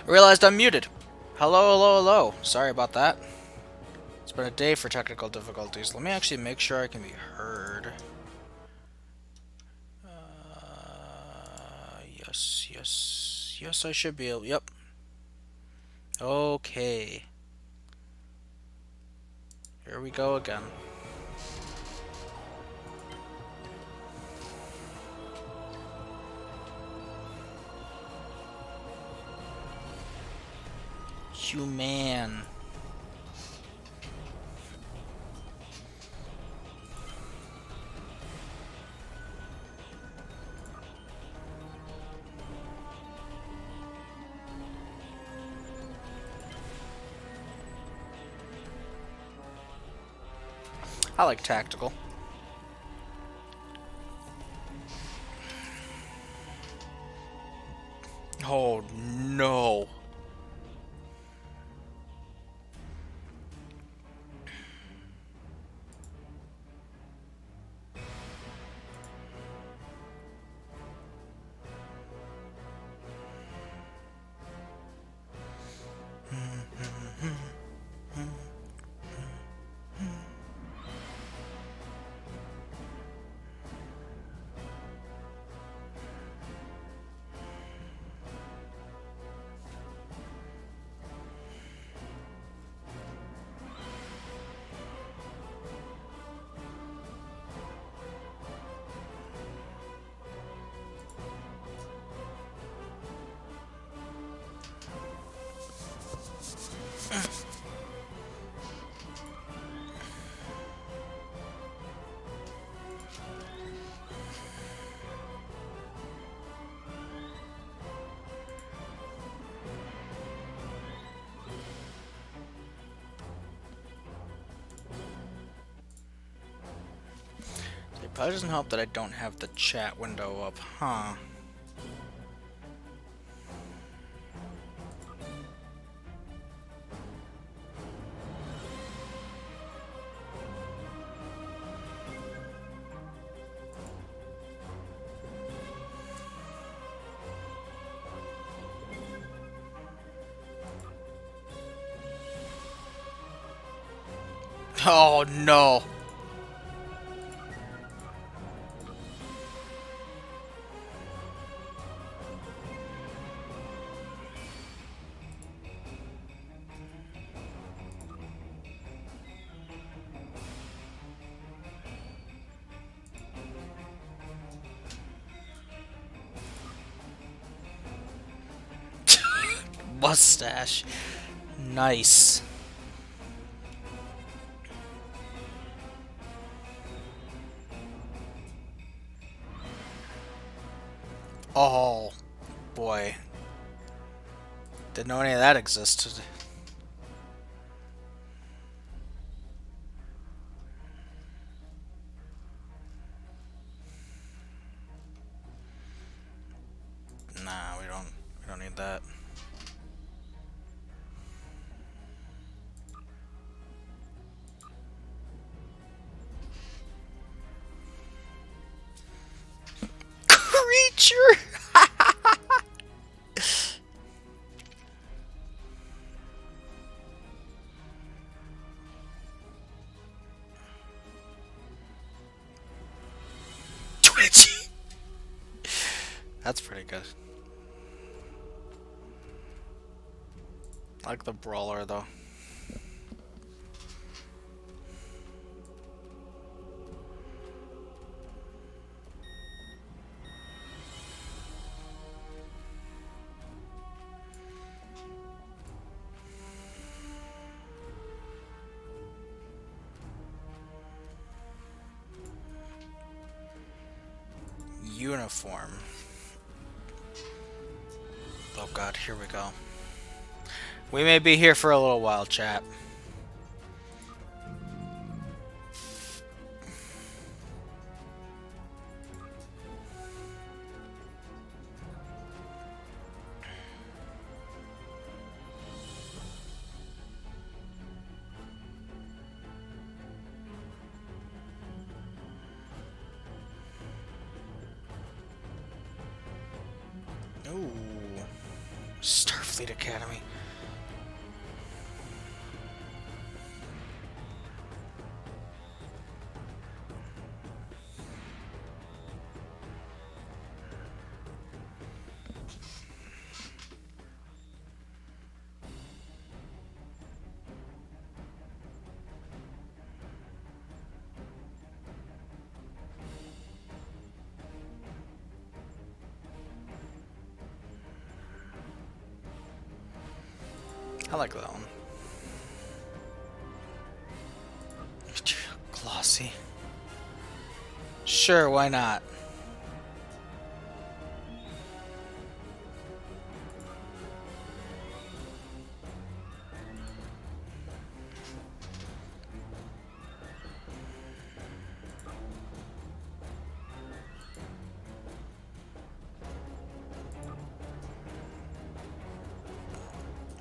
I realized I'm muted. Hello, hello, hello. Sorry about that. It's been a day for technical difficulties. Let me actually make sure I can be heard. Yes, yes, yes, I should be able. Yep. Okay. Here we go again. Human. I like tactical. Oh no. It probably doesn't help that I don't have the chat window up, huh? Oh no. Mustache. Nice. Oh boy. Didn't know any of that existed. Nah, we don't need that. Creature. Twitchy. That's pretty good. I like the brawler though. Uniform. Oh god, here we go. We may be here for a little while, chat. Ooh. Starfleet Academy. I like that one. Glossy. Sure, why not?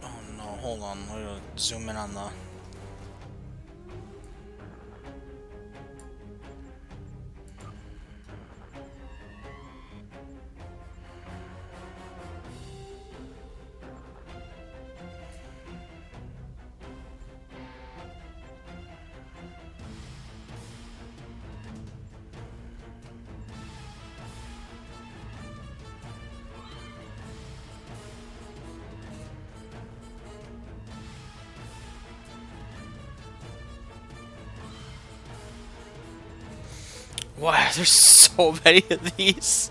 Oh no, hold on. We're gonna zoom in on the... Wow, there's so many of these.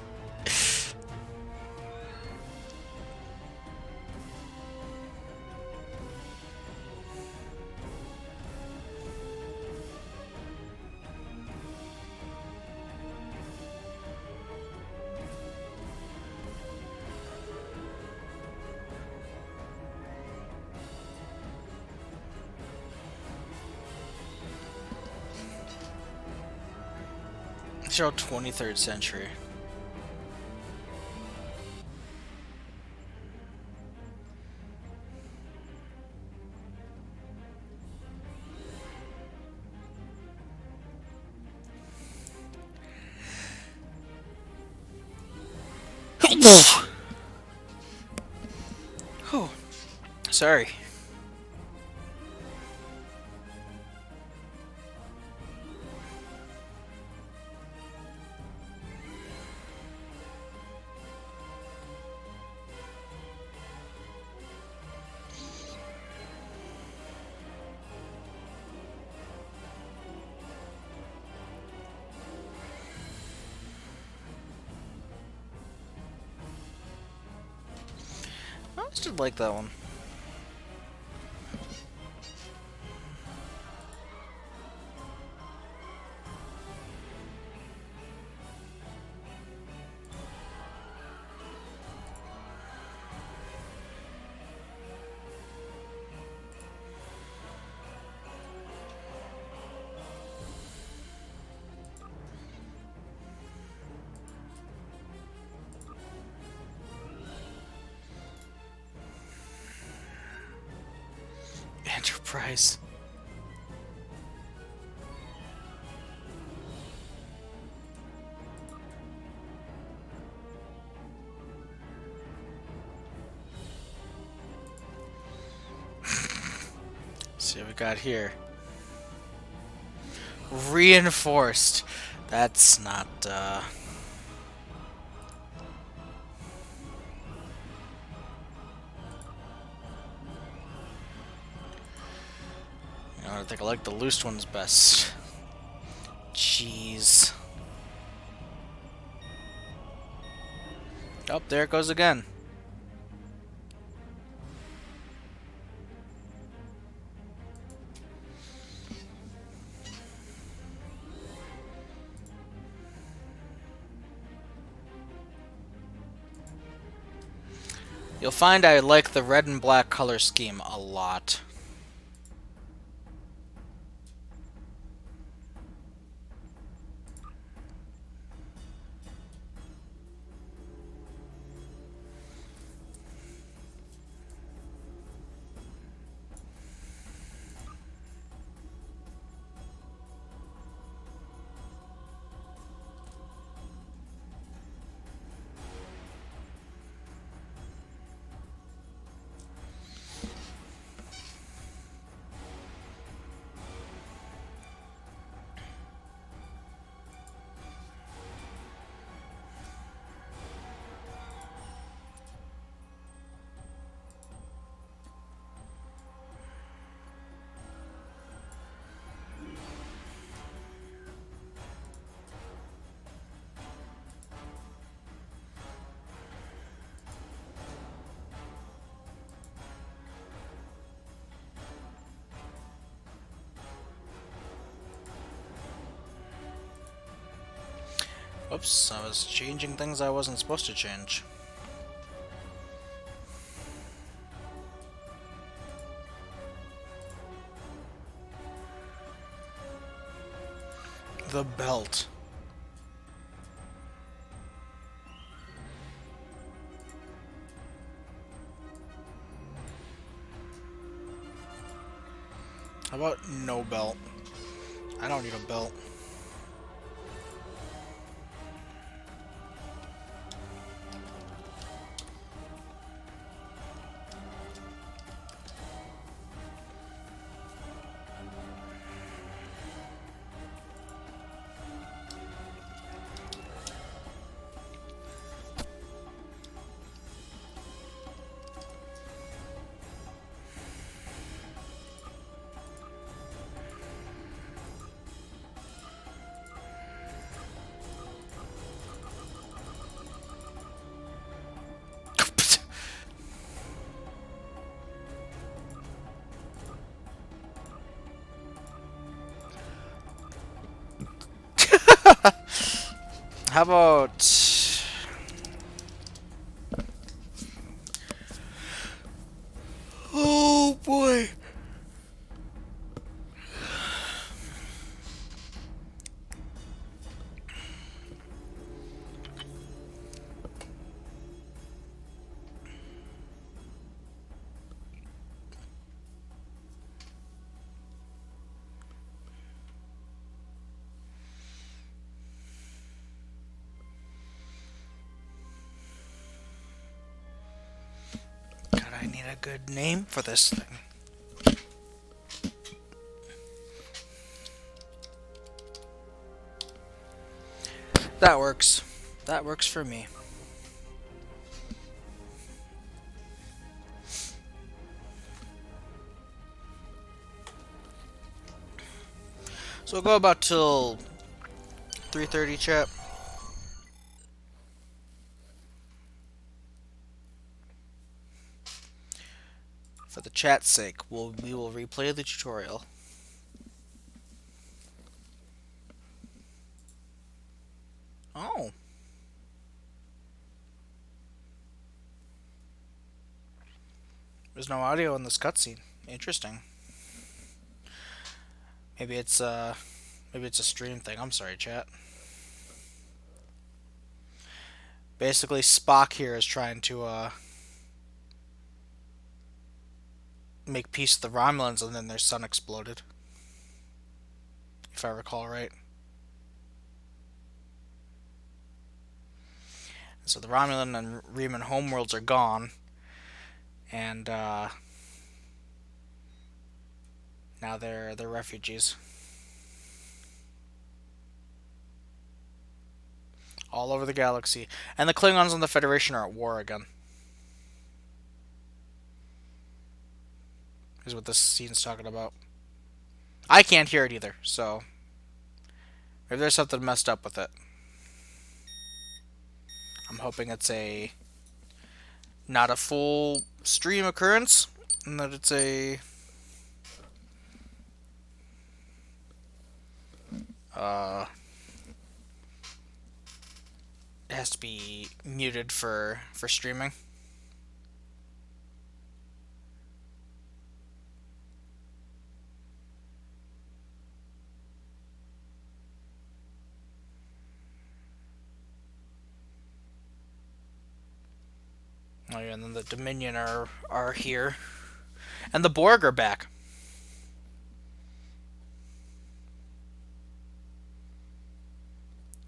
Show 23rd century. Oh, sorry. I still like that one. Enterprise. See what we got here. Reinforced. That's not, You know, I think I like the loose ones best. Jeez. Oh, there it goes again. You'll find I like the red and black color scheme a lot. Oops, I was changing things I wasn't supposed to change. The belt. How about no belt? I don't need a belt. How about... Oh boy. God, I need a good name for this thing. That works. That works for me. So we'll go about till 3:30, chat. For the chat's sake, we will replay the tutorial. Oh. There's no audio in this cutscene. Interesting. Maybe it's a stream thing. I'm sorry, chat. Basically, Spock here is trying to make peace with the Romulans, and then their sun exploded. If I recall right. So the Romulan and Reman homeworlds are gone, and now they're refugees. All over the galaxy. And the Klingons and the Federation are at war again. Is what this scene's talking about. I can't hear it either, so maybe there's something messed up with it. I'm hoping it's not a full stream occurrence, and that it's it has to be muted for streaming. Oh yeah, and then the Dominion are here. And the Borg are back.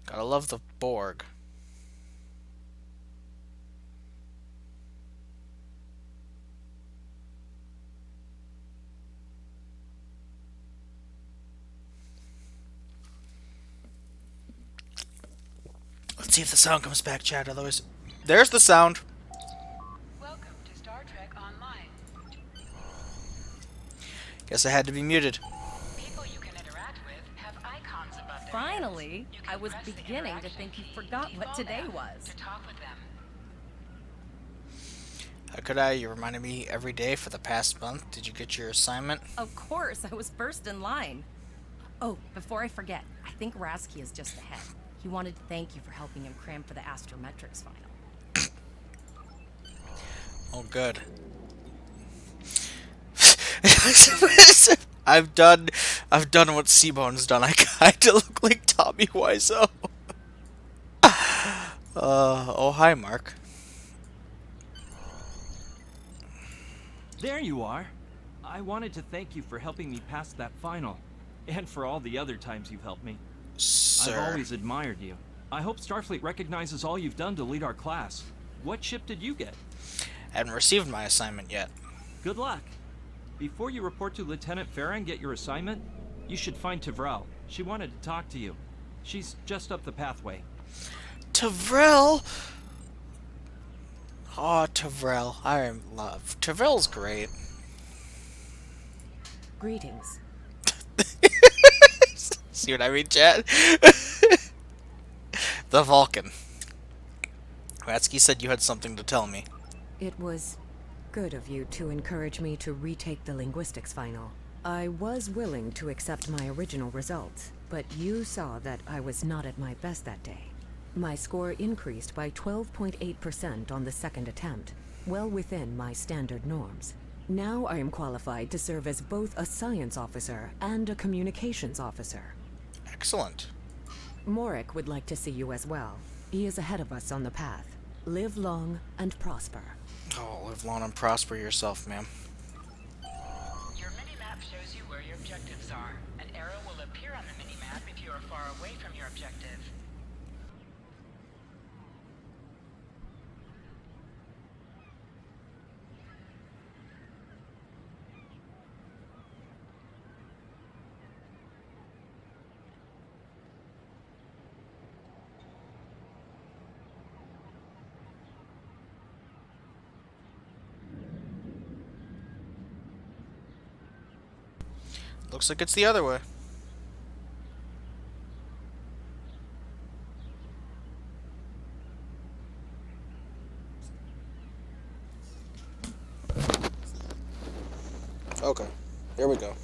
Gotta love the Borg. Let's see if the sound comes back, chat. Otherwise, there's the sound. Welcome to Star Trek Online. Guess I had to be muted. People you can interact with have icons above their Finally, heads. You can I was press the beginning to interaction think you key forgot what default today app was. to talk with them. How could I? You reminded me every day for the past month. Did you get your assignment? Of course, I was first in line. Oh, before I forget, I think Rasky is just ahead. He wanted to thank you for helping him cram for the astrometrics final. Oh, good. I've done what Seabone's done. I kinda look like Tommy Wiseau. Oh hi, Mark. There you are. I wanted to thank you for helping me pass that final, and for all the other times you've helped me. Sir. I've always admired you. I hope Starfleet recognizes all you've done to lead our class. What ship did you get? Hadn't received my assignment yet. Good luck. Before you report to Lieutenant Farah and get your assignment, you should find Tavrel. She wanted to talk to you. She's just up the pathway. Tavrel! Oh, Tavrel. I love. Tavrel's great. Greetings. See what I mean, Chad? The Vulcan. Watsky said you had something to tell me. It was good of you to encourage me to retake the linguistics final. I was willing to accept my original results, but you saw that I was not at my best that day. My score increased by 12.8% on the second attempt, well within my standard norms. Now I am qualified to serve as both a science officer and a communications officer. Excellent. Morik would like to see you as well. He is ahead of us on the path. Live long and prosper. Oh, live long and prosper yourself, ma'am. Your mini-map shows you where your objectives are. An arrow will appear on the mini-map if you are far away from your objective. Looks like it's the other way. Okay, here we go.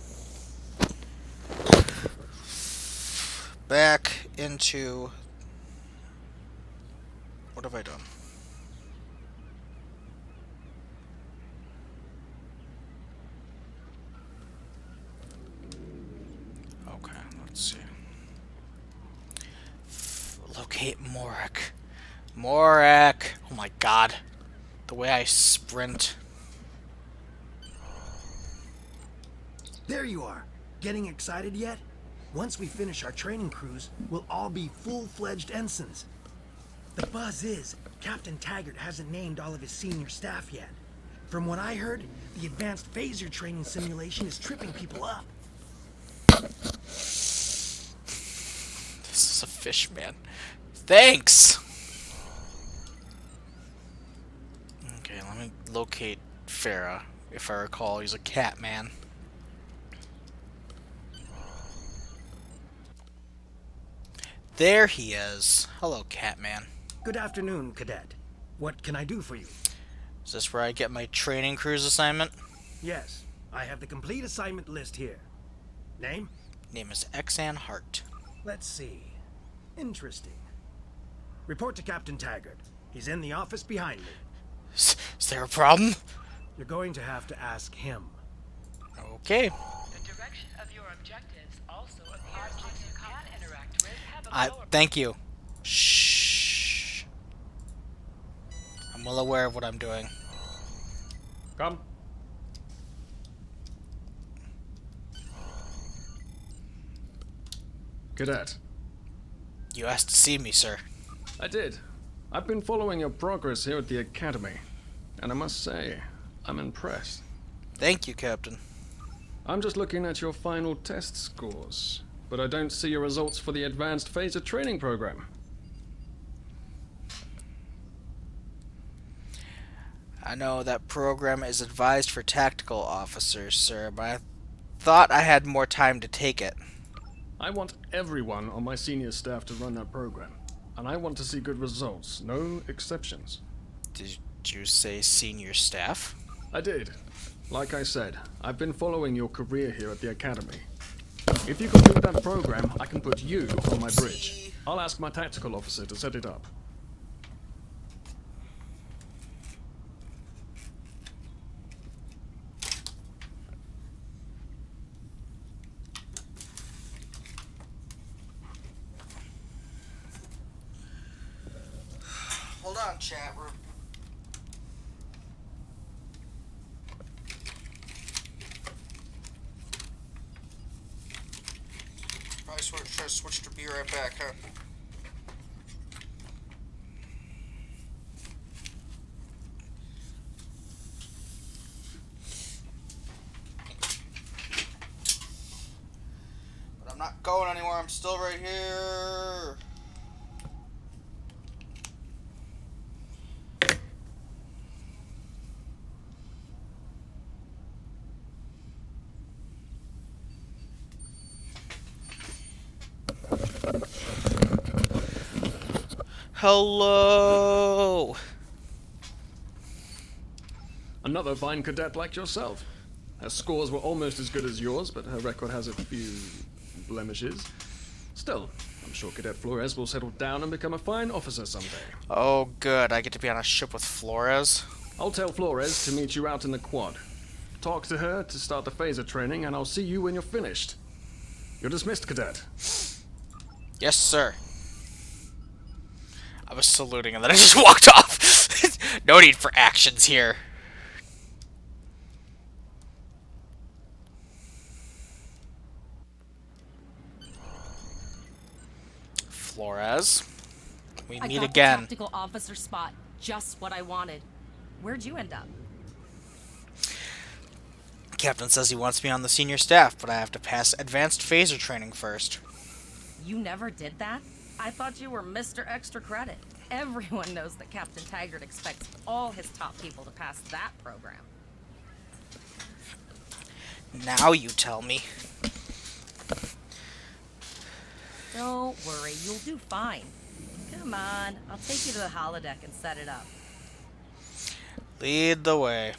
Back into... What have I done? Okay, let's see. Locate Morik. Morik! Oh my god. The way I sprint. There you are. Getting excited yet? Once we finish our training cruise, we'll all be full-fledged ensigns. The buzz is, Captain Taggart hasn't named all of his senior staff yet. From what I heard, the advanced phaser training simulation is tripping people up. This is a fish, man. Thanks! Okay, let me locate Farah. If I recall, he's a cat man. There he is. Hello, Catman. Good afternoon, Cadet. What can I do for you? Is this where I get my training cruise assignment? Yes, I have the complete assignment list here. Name? Name is Exan Hart. Let's see. Interesting. Report to Captain Taggart. He's in the office behind me. Is there a problem? You're going to have to ask him. Okay. The direction of your objectives also appears objects you can interact with have a lower... Thank you. Shh. I'm well aware of what I'm doing. Come. Cadet. You asked to see me, sir. I did. I've been following your progress here at the Academy, and I must say, I'm impressed. Thank you, Captain. I'm just looking at your final test scores, but I don't see your results for the Advanced Phaser Training Program. I know that program is advised for tactical officers, sir, but I thought I had more time to take it. I want everyone on my senior staff to run that program, and I want to see good results, no exceptions. Did you say senior staff? I did. Like I said, I've been following your career here at the Academy. If you complete that program, I can put you on my bridge. I'll ask my tactical officer to set it up. Hold on, chat room. Probably try to switch to be right back, huh? But I'm not going anywhere. I'm still right here. Hello. Another fine cadet like yourself. Her scores were almost as good as yours, but her record has a few blemishes. Still, I'm sure Cadet Flores will settle down and become a fine officer someday. Oh, good. I get to be on a ship with Flores. I'll tell Flores to meet you out in the quad. Talk to her to start the phaser training, and I'll see you when you're finished. You're dismissed, Cadet. Yes, sir. I was saluting and then I just walked off. No need for actions here. Flores. We I meet got again. the tactical officer spot. Just what I wanted. Where'd you end up? Captain says he wants me on the senior staff, but I have to pass advanced phaser training first. You never did that? I thought you were Mr. Extra Credit. Everyone knows that Captain Taggart expects all his top people to pass that program. Now you tell me. Don't worry, you'll do fine. Come on, I'll take you to the holodeck and set it up. Lead the way.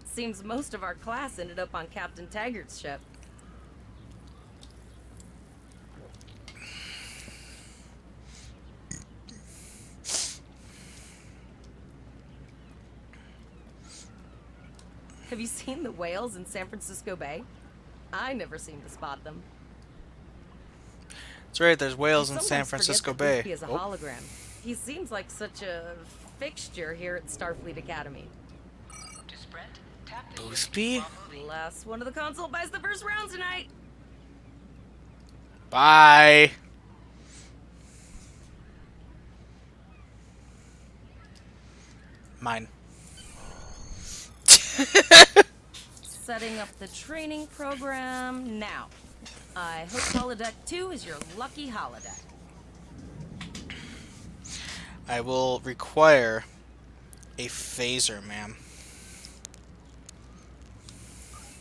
Seems most of our class ended up on Captain Taggart's ship. Have you seen the whales in San Francisco Bay? I never seem to spot them. That's right, there's whales in I San sometimes Francisco forget that Bay. Boothby is a Oh, hologram. He seems like such a fixture here at Starfleet Academy. To sprint, tap the Boothby? while moving. Last one of the console buys the first round tonight. bye. Mine. Setting up the training program now. I hope holodeck 2 is your lucky holodeck. I will require a phaser, ma'am.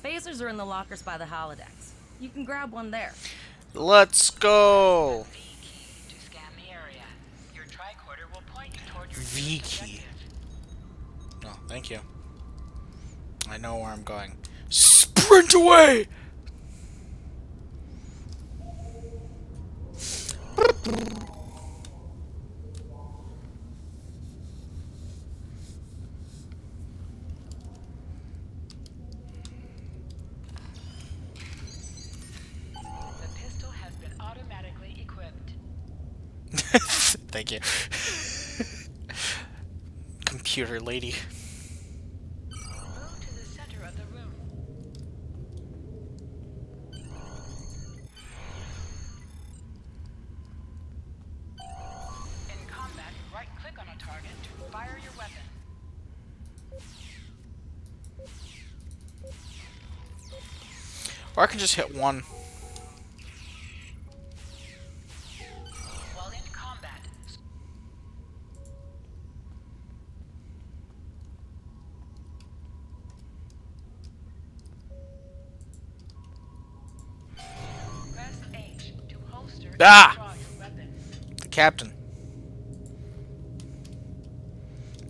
Phasers are in the lockers by the holodecks. You can grab one there. Let's go. V key to scan the area. Your tricorder will point you toward your V next key. objective. Oh, thank you. I know where I'm going. Sprint away! The pistol has been automatically equipped. Thank you. Computer lady. Move to the center of the room. In combat, right-click on a target to fire your weapon. Or I can just hit one. While in combat, press H to holster and Ah! draw your weapon. The captain.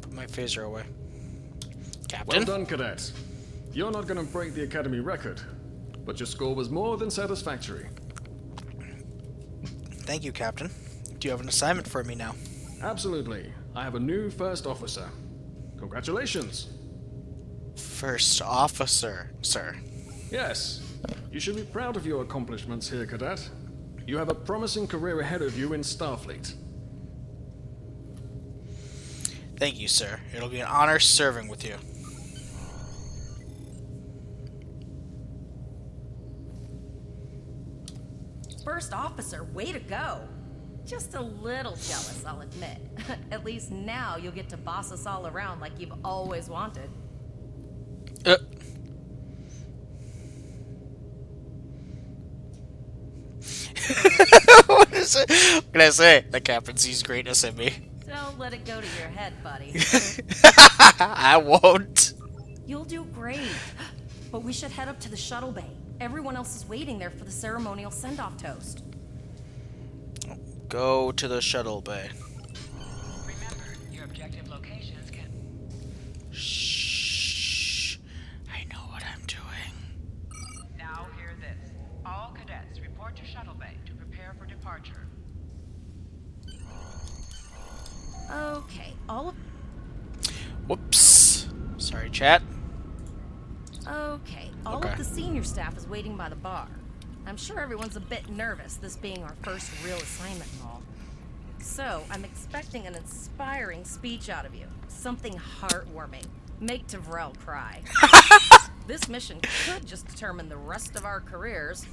Put my phaser away. Well Captain? done, Cadet. You're not going to break the Academy record, but your score was more than satisfactory. Thank you, Captain. Do you have an assignment for me now? Absolutely. I have a new first officer. Congratulations. First officer, sir. Yes, you should be proud of your accomplishments here, Cadet. You have a promising career ahead of you in Starfleet. Thank you, sir. It'll be an honor serving with you. First officer, way to go. Just a little jealous, I'll admit. At least now you'll get to boss us all around like you've always wanted. What is it? What can I say? The captain sees greatness in me. Don't let it go to your head, buddy. I won't. You'll do great. But we should head up to the shuttle bay. Everyone else is waiting there for the ceremonial send-off toast. Go to the shuttle bay. Remember, your objective locations can... Shh. I know what I'm doing. Now hear this. All cadets report to shuttle bay to prepare for departure. Okay, all of... Whoops. Sorry, chat. Okay, all Okay. of the senior staff is waiting by the bar. I'm sure everyone's a bit nervous, this being our first real assignment and all. So, I'm expecting an inspiring speech out of you. Something heartwarming. Make Tavrel cry. This mission could just determine the rest of our careers.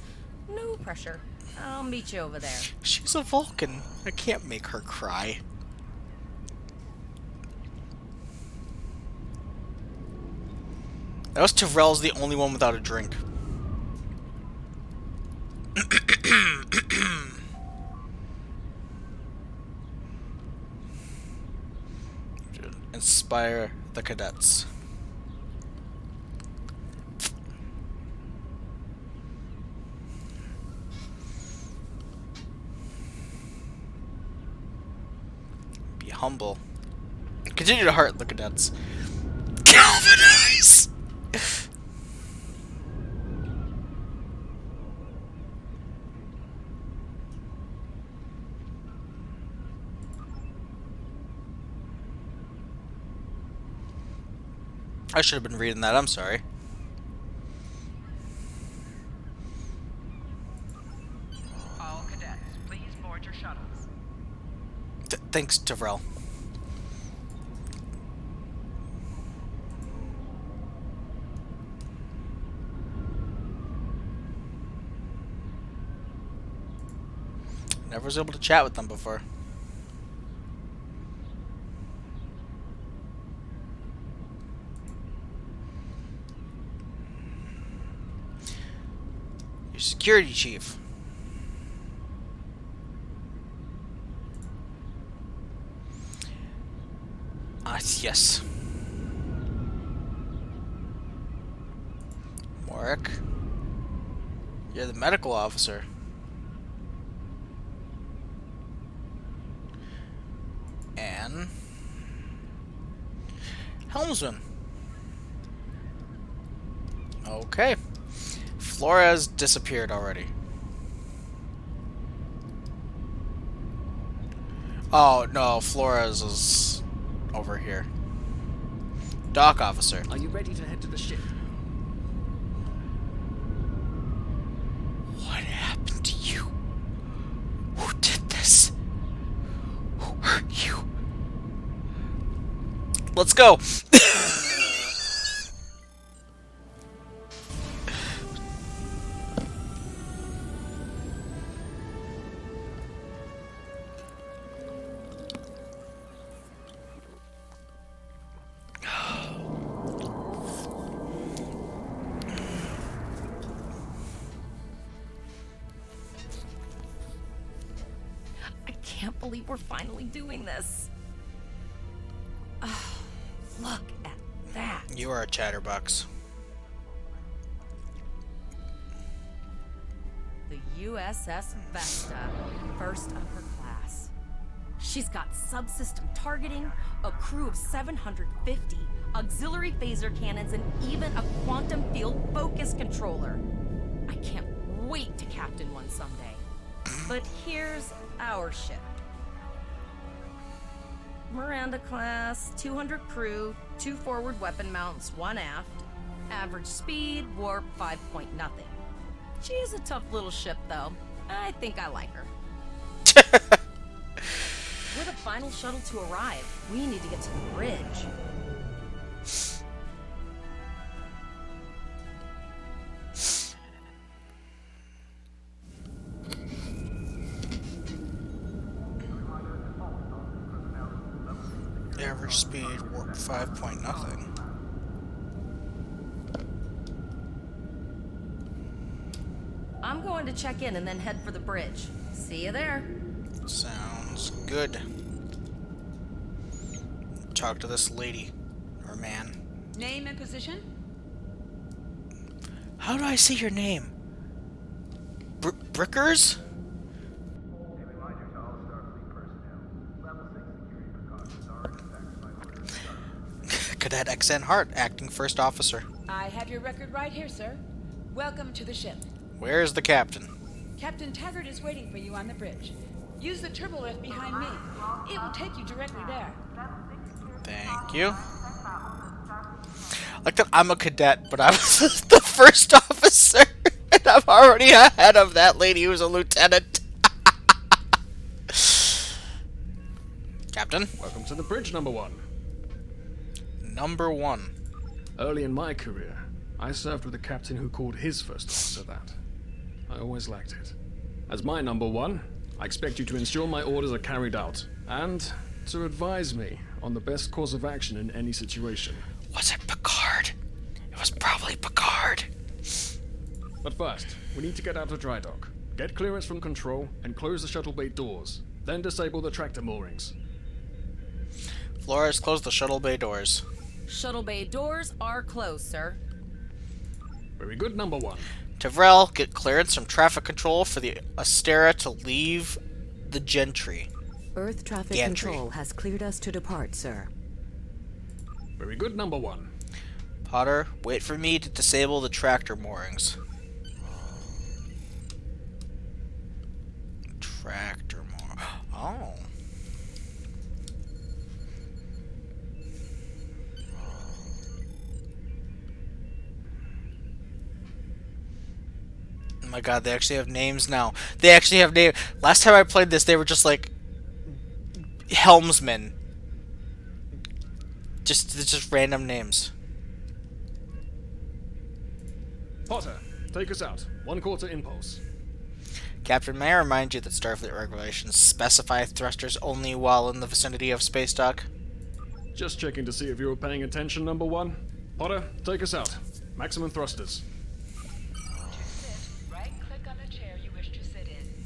No pressure. I'll meet you over there. She's a Vulcan. I can't make her cry. That was Tavrel's the only one without a drink. Inspire the cadets. Be humble. Continue to heart the cadets. Galvanize! I should have been reading that, I'm sorry. All cadets, please board your shuttles. Thanks, Tavrel. Never was able to chat with them before. Your security chief. Yes. Morik. You're the medical officer. And helmsman. Okay. Flores disappeared already. Oh no, Flores is over here. Dock officer. Are you ready to head to the ship? What happened to you? Who did this? Who hurt you? Let's go. I can't believe we're finally doing this. Oh, look at that. You are a chatterbox. The USS Vesta, first of her class. She's got subsystem targeting, a crew of 750, auxiliary phaser cannons, and even a quantum field focus controller. I can't wait to captain one someday. But here's our ship. Miranda class, 200 crew, 2 forward weapon mounts, 1 aft. Average speed, warp 5 point nothing. She is a tough little ship, though. I think I like her. We're the final shuttle to arrive. We need to get to the bridge. Average speed, warp 5 point nothing. I'm going to check in and then head for the bridge. See you there. Sounds good. Talk to this lady. Or man. Name and position? How do I say your name? Brickers? Cadet XN Hart, acting first officer. I have your record right here, sir. Welcome to the ship. Where's the captain? Captain Taggart is waiting for you on the bridge. Use the turbolift behind me. It will take you directly there. Thank you. Like that I'm a cadet, but I was the first officer, and I'm already ahead of that lady who's a lieutenant. Captain? Welcome to the bridge, number 1. Number 1. Early in my career, I served with a captain who called his first officer that. I always liked it. As my number 1, I expect you to ensure my orders are carried out, and to advise me on the best course of action in any situation. Was it Picard? It was probably Picard. But first, we need to get out of dry dock, get clearance from control, and close the shuttle bay doors. Then disable the tractor moorings. Flores, close the shuttle bay doors. Shuttle bay doors are closed, sir. Very good, number 1. Tavrel, get clearance from traffic control for the Astera to leave the Gentry. Earth traffic Gantry. control has cleared us to depart, sir. Very good, number 1. Potter, wait for me to disable the tractor moorings. Tractor moor. Oh. Oh my god, they actually have names now. They actually have names. Last time I played this, they were just like helmsmen. Just random names. Potter, take us out. 1/4 impulse. Captain, may I remind you that Starfleet regulations specify thrusters only while in the vicinity of space dock? Just checking to see if you were paying attention, number 1. Potter, take us out. Maximum thrusters. To sit, right-click on the chair you wish to sit in.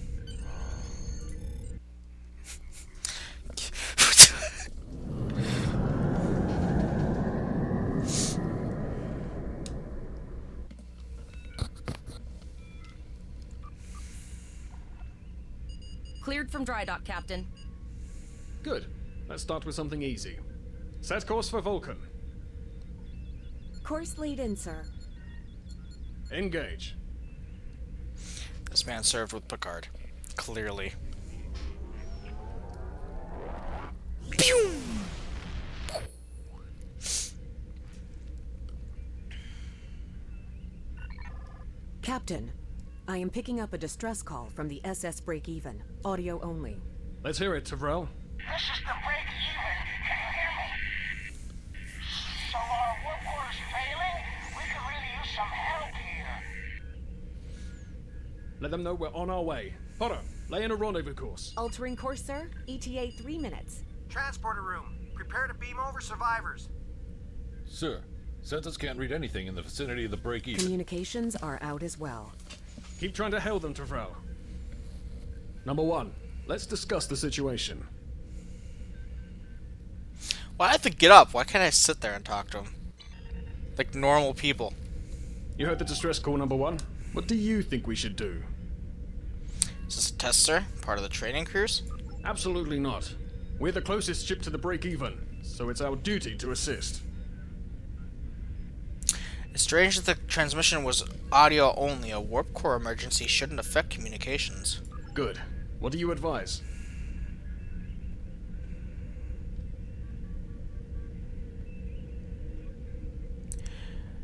Cleared from dry dock, Captain. Good. Let's start with something easy. Set course for Vulcan. Course lead in, sir. Engage. This man served with Picard. Clearly. Pew! Captain, I am picking up a distress call from the SS Break-Even. Audio only. Let's hear it, Tavrel. This is the break-even. Can you hear me? So our work order's failing? We could really use some help here. Let them know we're on our way. Potter, lay in a rendezvous course. Altering course, sir. ETA 3 minutes. Transporter room. Prepare to beam over survivors. Sir, Sentinels can't read anything in the vicinity of the break-even. Communications are out as well. Keep trying to hail them, Tavrel. Number 1, let's discuss the situation. Why do I have to get up? Why can't I sit there and talk to him? Like normal people. You heard the distress call, number 1. What do you think we should do? Is this a test, sir? Part of the training cruise? Absolutely not. We're the closest ship to the break-even, so it's our duty to assist. It's strange that the transmission was audio only. A warp core emergency shouldn't affect communications. Good. What do you advise?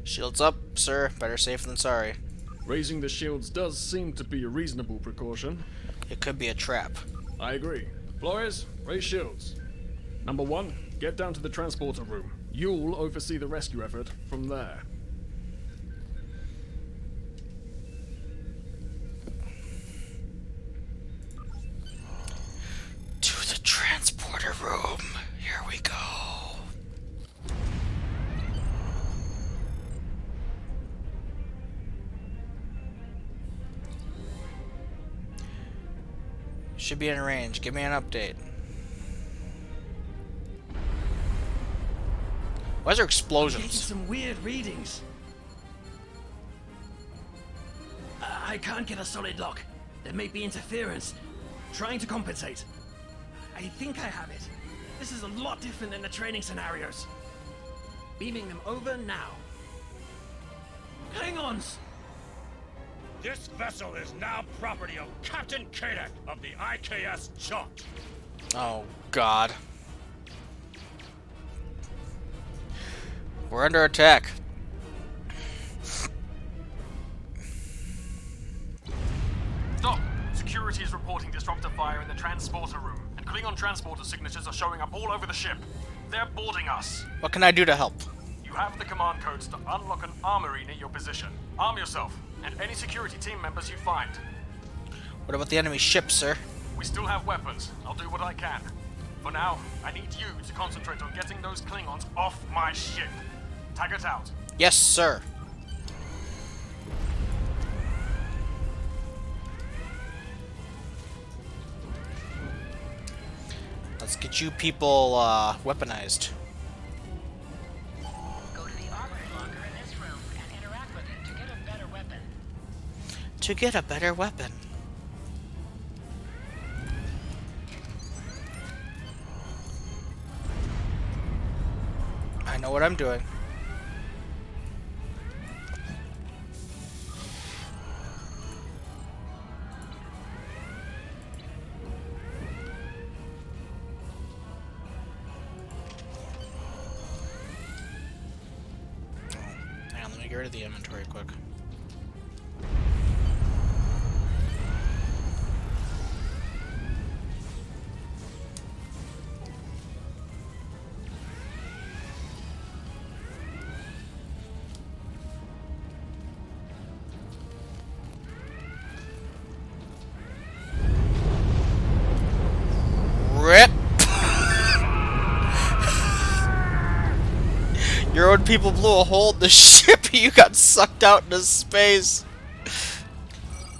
Shields up, sir. Better safe than sorry. Raising the shields does seem to be a reasonable precaution. It could be a trap. I agree. Flores, raise shields. Number 1, get down to the transporter room. You'll oversee the rescue effort from there. To the transporter room. Here we go. Should be in range. Give me an update. Why is there Getting explosions? some weird readings. I can't get a solid lock. There may be interference. Trying to compensate. I think I have it. This is a lot different than the training scenarios. Beaming them over now. Hang on. This vessel is now property of Captain Kadek of the IKS Jaunt. Oh, God. We're under attack. Stop! Security is reporting disruptor fire in the transporter room, and Klingon transporter signatures are showing up all over the ship. They're boarding us. What can I do to help? You have the command codes to unlock an armory near your position. Arm yourself, and any security team members you find. What about the enemy ship, sir? We still have weapons. I'll do what I can. For now, I need you to concentrate on getting those Klingons off my ship. Taggart out. Yes, sir. Let's get you people weaponized. Go to the armory locker in this room and interact with it to get a better weapon. To get a better weapon. I know what I'm doing. Hang on, let me get rid of the inventory quick. Rip! Your own people blew a hole in the ship and you got sucked out into space.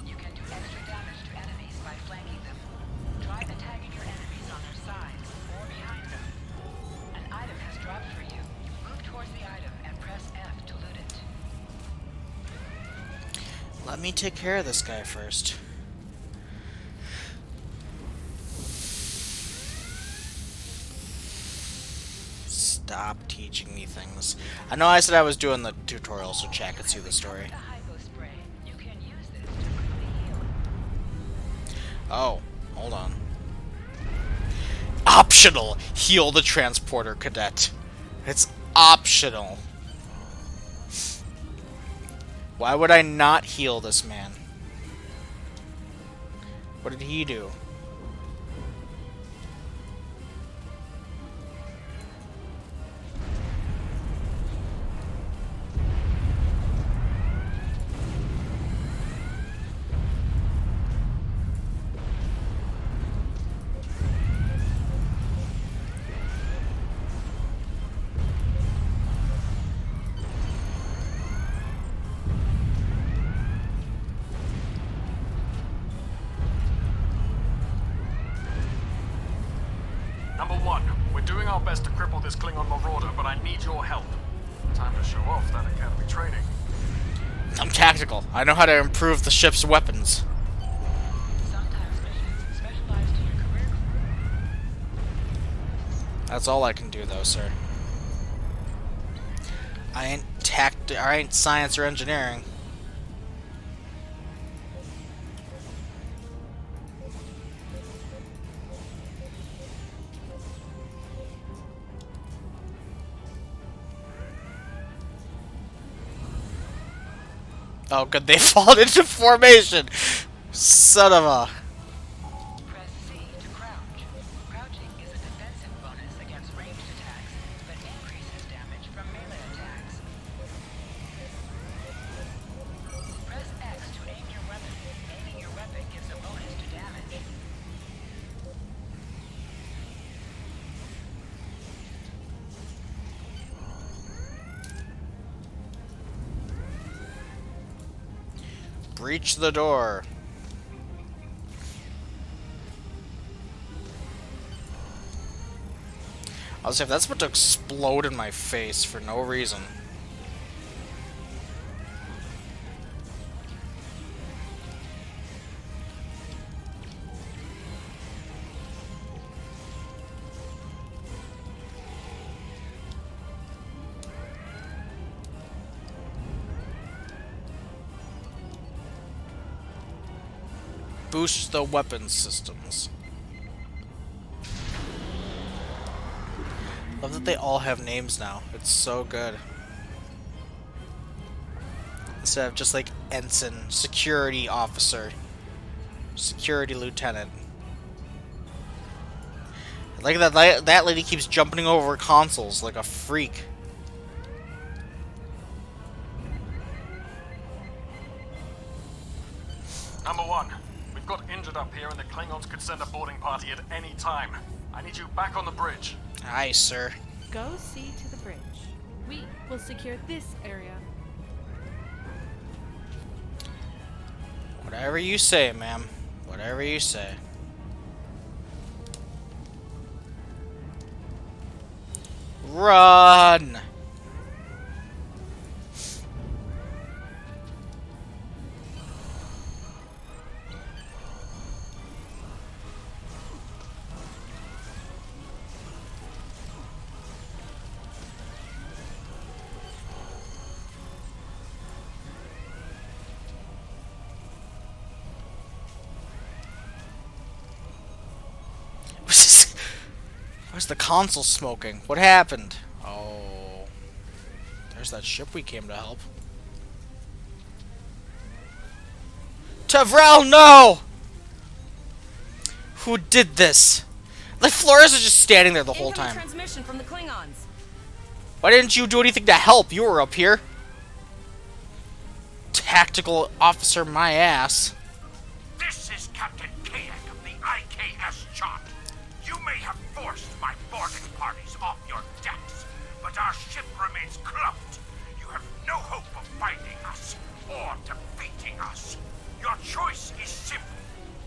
You can do extra damage to enemies by flanking them. Try attacking your enemies on their sides or behind them. An item has dropped for you. Move towards the item and press F to loot it. Let me take care of this guy first. Stop teaching me things. I know I said I was doing the tutorial so chat could see the story. The hypo spray. You can use this to quickly heal. Oh, hold on. Optional! Heal the transporter cadet. It's optional. Why would I not heal this man? What did he do? Number 1, we're doing our best to cripple this Klingon marauder, but I need your help. Time to show off that academy training. I'm tactical. I know how to improve the ship's weapons. Sometimes missions specialize to your career. That's all I can do, though, sir. I ain't I ain't science or engineering. Oh, good, they fall into formation. Son of a. Press C to crouch. Crouching is a defensive bonus against ranged attacks, but increases damage from melee attacks. Press X to aim your weapon. Aiming your weapon gives a bonus to damage. Breach the door. I was if that's about to explode in my face for no reason. Boost the weapon systems. Love that they all have names now. It's so good. Instead of just like ensign, security officer, security lieutenant. Like that lady keeps jumping over consoles like a freak. Number 1. We've got injured up here and the Klingons could send a boarding party at any time. I need you back on the bridge. Aye, sir. Go see to the bridge. We will secure this area. Whatever you say, ma'am. Whatever you say. Run! Where's the console smoking? What happened? Oh. There's that ship we came to help. Tavrel, no! Who did this? Like, Flores is just standing there the whole Incoming time. transmission from the Klingons. Why didn't you do anything to help? You were up here. Tactical officer my ass. This is Captain Kayak of the IKS Chart. You may have forced my boarding parties off your decks, but our ship remains cloaked. You have no hope of finding us or defeating us. Your choice is simple.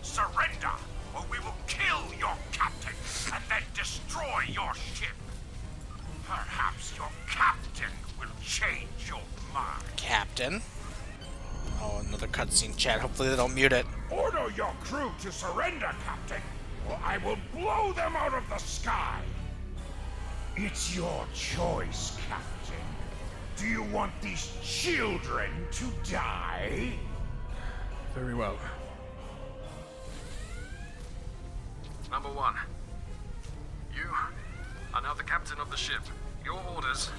Surrender, or we will kill your captain and then destroy your ship. Perhaps your captain will change your mind. Captain? Oh, another cutscene chat. Hopefully they don't mute it. Order your crew to surrender, Captain, or I will blow them out of the sky. It's your choice, Captain. Do you want these children to die? Very well. Number 1. You are now the captain of the ship. Your orders...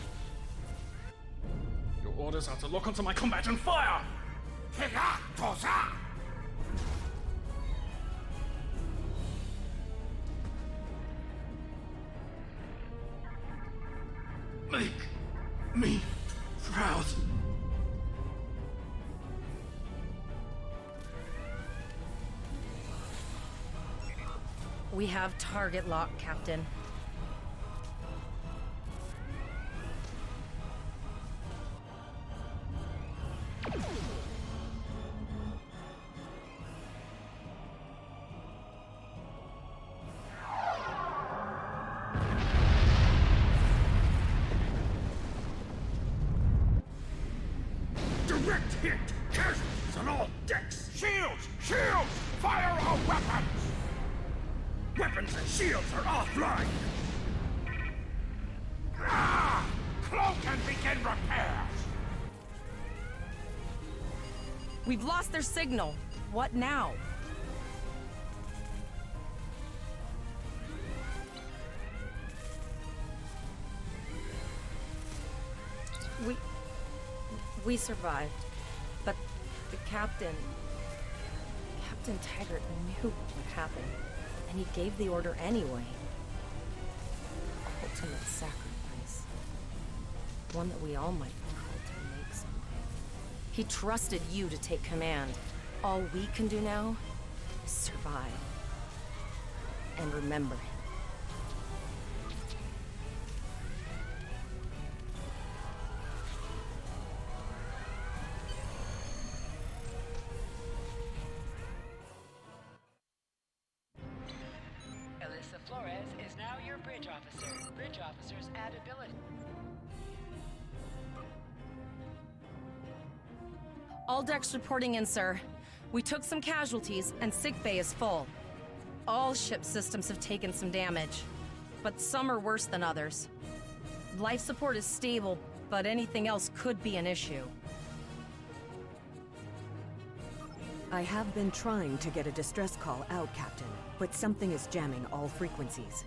Your orders are to lock onto my combat and fire! Make me proud. We have target lock, Captain. Direct hit! Casualties on all decks! Shields! Shields! Fire our weapons! Weapons and shields are offline! Ah! Cloak and begin repairs! We've lost their signal. What now? We survived. But the Captain Taggart knew what happened. And he gave the order anyway. Ultimate sacrifice. One that we all might be called to make someday. He trusted you to take command. All we can do now is survive. And remember him. Alyssa Flores is now your bridge officer. Bridge officers add ability. All decks reporting in, sir. We took some casualties, and sickbay is full. All ship systems have taken some damage, but some are worse than others. Life support is stable, but anything else could be an issue. I have been trying to get a distress call out, Captain, but something is jamming all frequencies.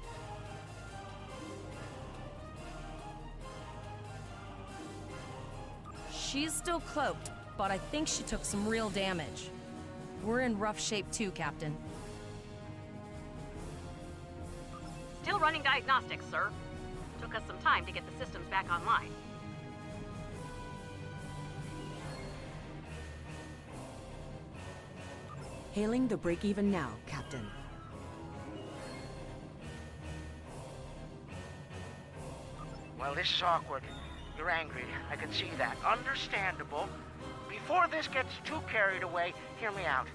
She's still cloaked, but I think she took some real damage. We're in rough shape too, Captain. Still running diagnostics, sir. Took us some time to get the systems back online. Hailing the break-even now, Captain. Well, this is awkward. You're angry. I can see that. Understandable. Before this gets too carried away, hear me out.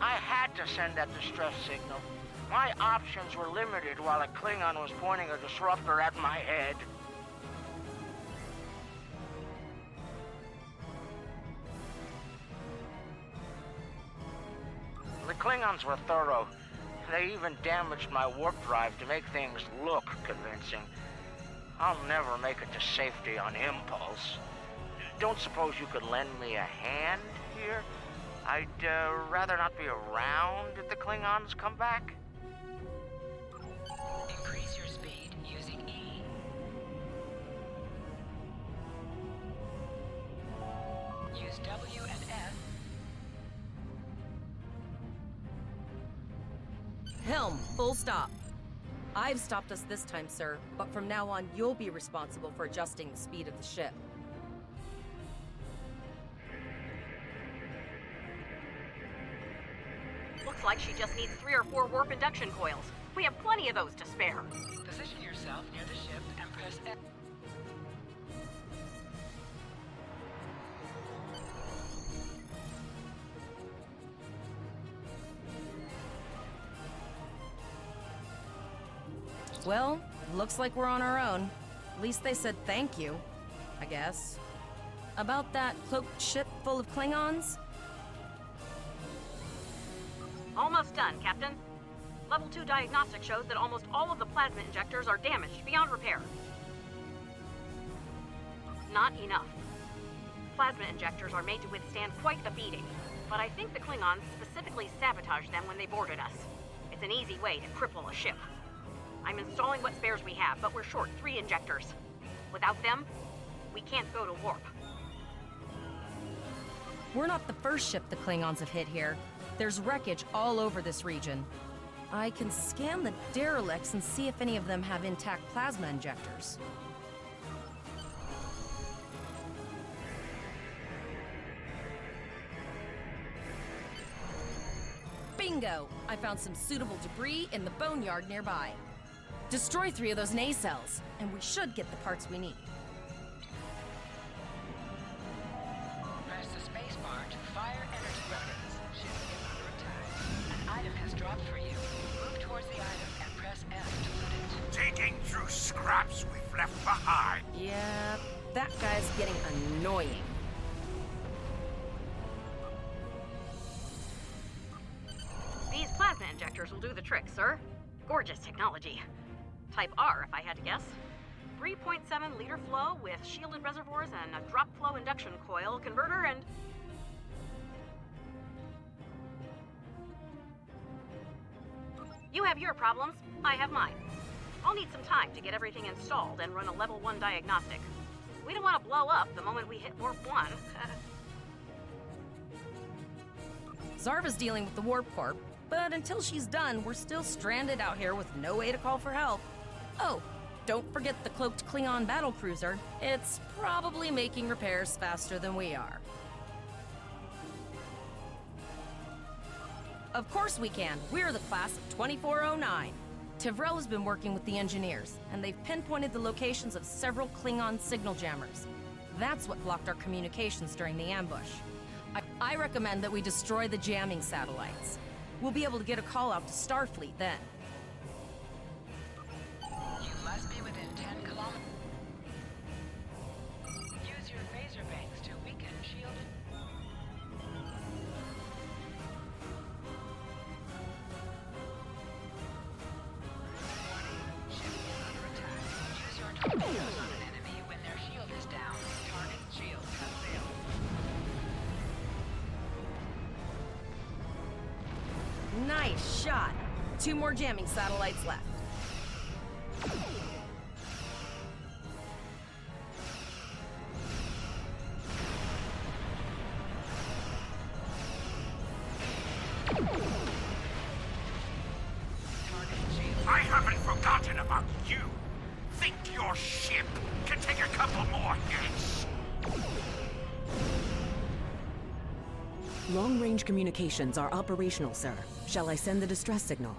I had to send that distress signal. My options were limited while a Klingon was pointing a disruptor at my head. The Klingons were thorough. They even damaged my warp drive to make things look convincing. I'll never make it to safety on impulse. Don't suppose you could lend me a hand here? I'd rather not be around if the Klingons come back. Increase your speed using E. Use W and F. Helm, full stop. I've stopped us this time, sir, but from now on, you'll be responsible for adjusting the speed of the ship. Looks like she just needs 3 or 4 warp induction coils. We have plenty of those to spare. Position yourself near the ship and press F. Well, looks like we're on our own. At least they said thank you, I guess. About that cloaked ship full of Klingons? Almost done, Captain. Level 2 diagnostic shows that almost all of the plasma injectors are damaged beyond repair. Not enough. Plasma injectors are made to withstand quite a beating, but I think the Klingons specifically sabotaged them when they boarded us. It's an easy way to cripple a ship. I'm installing what spares we have, but we're short 3 injectors. Without them, we can't go to warp. We're not the first ship the Klingons have hit here. There's wreckage all over this region. I can scan the derelicts and see if any of them have intact plasma injectors. Bingo! I found some suitable debris in the boneyard nearby. Destroy 3 of those nacelles, and we should get the parts we need. Press the spacebar to fire energy weapons. Ship is under attack. An item has dropped for you. Move towards the item and press F to loot it. Digging through scraps we've left behind. Yeah, that guy's getting annoying. These plasma injectors will do the trick, sir. Gorgeous technology. Type R, if I had to guess. 3.7 liter flow with shielded reservoirs and a drop flow induction coil converter and... You have your problems, I have mine. I'll need some time to get everything installed and run a level 1 diagnostic. We don't want to blow up the moment we hit Warp 1. Zarva's dealing with the Warp Corp, but until she's done, we're still stranded out here with no way to call for help. Oh, don't forget the cloaked Klingon battlecruiser. It's probably making repairs faster than we are. Of course we can. We're the class of 2409. Tivrel has been working with the engineers, and they've pinpointed the locations of several Klingon signal jammers. That's what blocked our communications during the ambush. I recommend that we destroy the jamming satellites. We'll be able to get a call out to Starfleet then. You must be within 10 kilometers. Use your phaser banks to weaken shielded. Ship is under attack. Use your torpedoes on an enemy when their shield is down. Target's shields have failed. Nice shot. 2 more jamming satellites left. I haven't forgotten about you. Think your ship can take a couple more hits? Long-range communications are operational, sir. Shall I send the distress signal?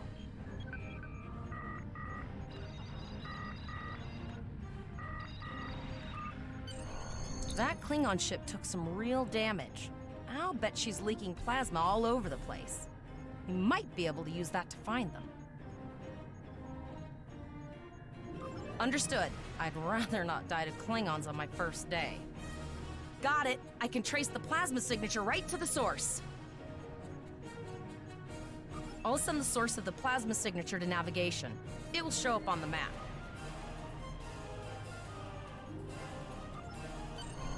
That Klingon ship took some real damage. I'll bet she's leaking plasma all over the place. We might be able to use that to find them. Understood. I'd rather not die to Klingons on my first day. Got it. I can trace the plasma signature right to the source. I'll send the source of the plasma signature to navigation. It will show up on the map.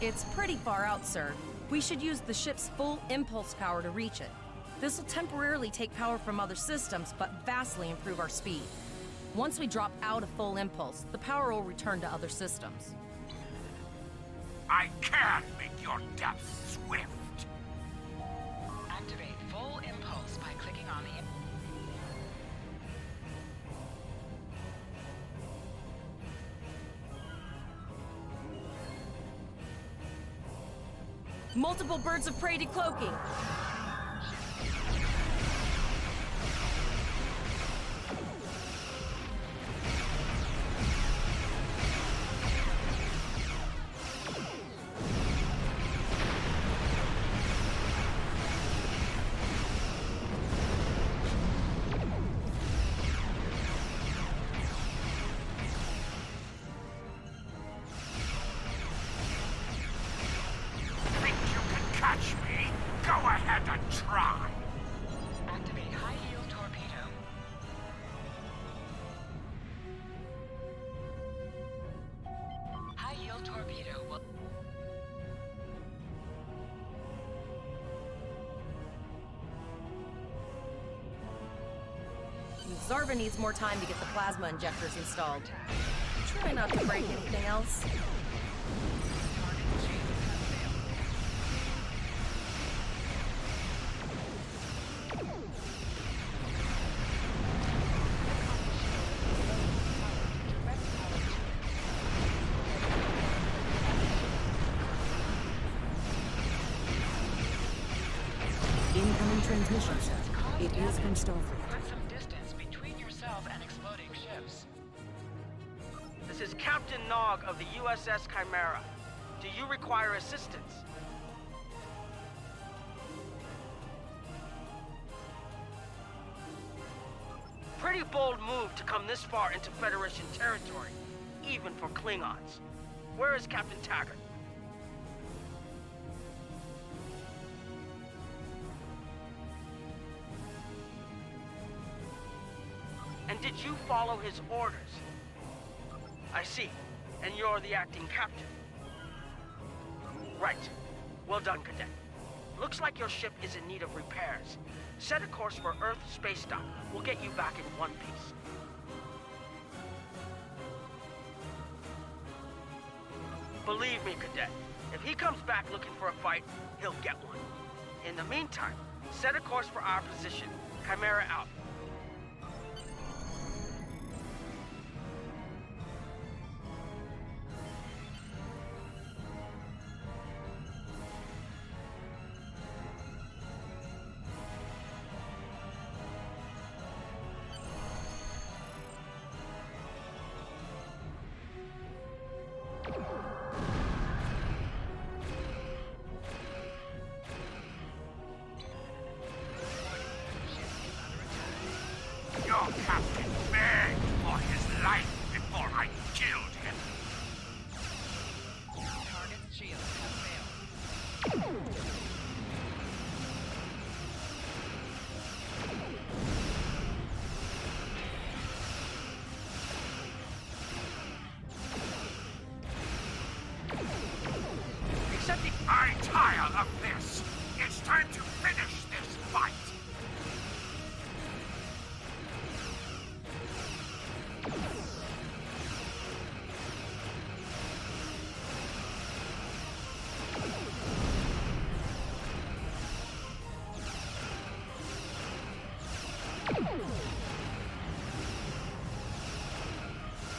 It's pretty far out, sir. We should use the ship's full impulse power to reach it. This will temporarily take power from other systems, but vastly improve our speed. Once we drop out of full impulse, the power will return to other systems. I can make your death swift. Activate full impulse by clicking on the... Multiple birds of prey decloaking. Think you can catch me? Go ahead and try. Activate high-yield torpedo. High-yield torpedo will... Zarva needs more time to get the plasma injectors installed. Try not to break anything else. Incoming transmission, sir. It is from Starfleet. Put some distance between yourself and exploding ships. This is Captain Nog of the USS Chimera. Do you require assistance? Pretty bold move to come this far into Federation territory, even for Klingons. Where is Captain Taggart? And did you follow his orders? I see. And you're the acting captain. Right. Well done, Cadet. Looks like your ship is in need of repairs. Set a course for Earth space dock. We'll get you back in one piece. Believe me, Cadet, if he comes back looking for a fight, he'll get one. In the meantime, set a course for our position. Chimera out. Your captain begged for his life before I killed him. Target's shields have failed. I tire of this. It's time to finish this fight.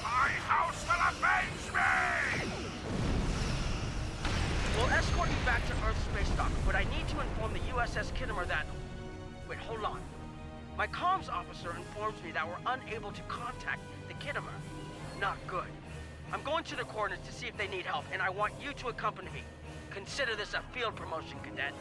My house will avenge me! We'll escort you back to Earth space dock, but I need to inform the USS Kittimer that... Wait, hold on. My comms officer informs me that we're unable to contact the Kittimer. Not good. I'm going to the coordinates to see if they need help, and I want you to accompany me. Consider this a field promotion, Cadet.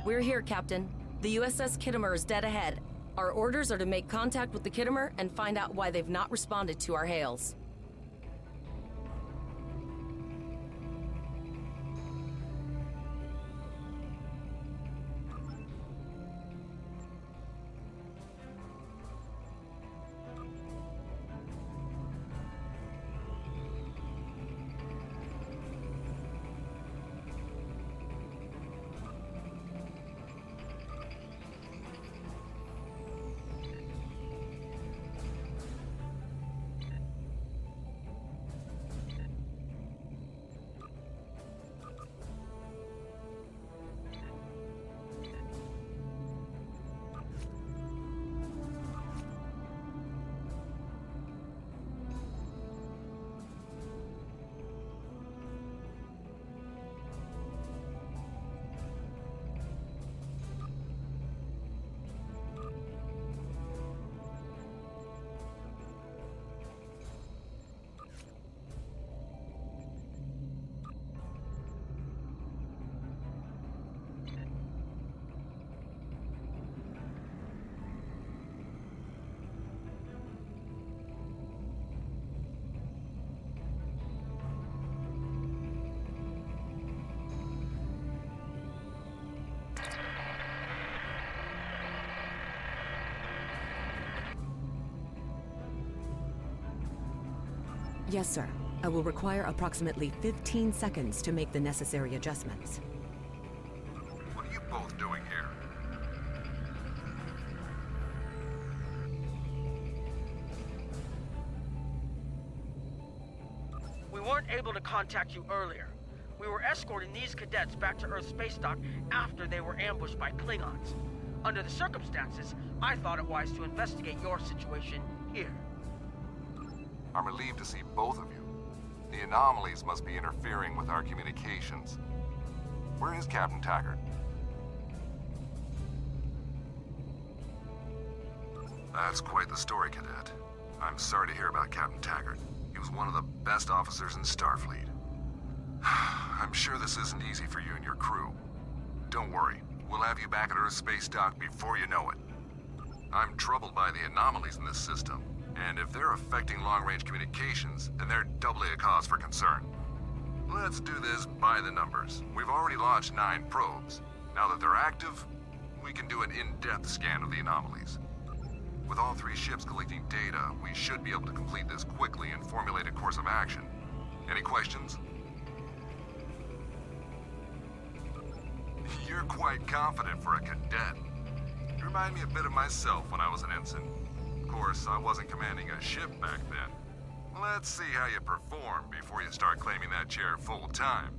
We're here, Captain. The USS Kittimer is dead ahead. Our orders are to make contact with the Kittimer and find out why they've not responded to our hails. Yes, sir. I will require approximately 15 seconds to make the necessary adjustments. What are you both doing here? We weren't able to contact you earlier. We were escorting these cadets back to Earth space dock after they were ambushed by Klingons. Under the circumstances, I thought it wise to investigate your situation here. I'm relieved to see both of you. The anomalies must be interfering with our communications. Where is Captain Taggart? That's quite the story, Cadet. I'm sorry to hear about Captain Taggart. He was one of the best officers in Starfleet. I'm sure this isn't easy for you and your crew. Don't worry, we'll have you back at Earth space dock before you know it. I'm troubled by the anomalies in this system. And if they're affecting long-range communications, then they're doubly a cause for concern. Let's do this by the numbers. We've already launched 9 probes. Now that they're active, we can do an in-depth scan of the anomalies. With all 3 ships collecting data, we should be able to complete this quickly and formulate a course of action. Any questions? You're quite confident for a cadet. You remind me a bit of myself when I was an ensign. Of course, I wasn't commanding a ship back then. Let's see how you perform before you start claiming that chair full time.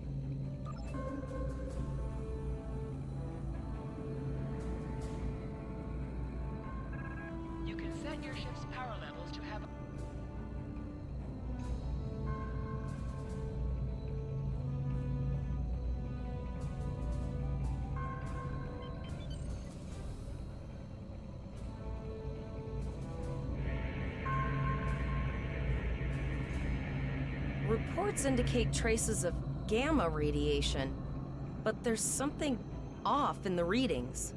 You can set your ship's power levels to have Reports indicate traces of gamma radiation, but there's something off in the readings.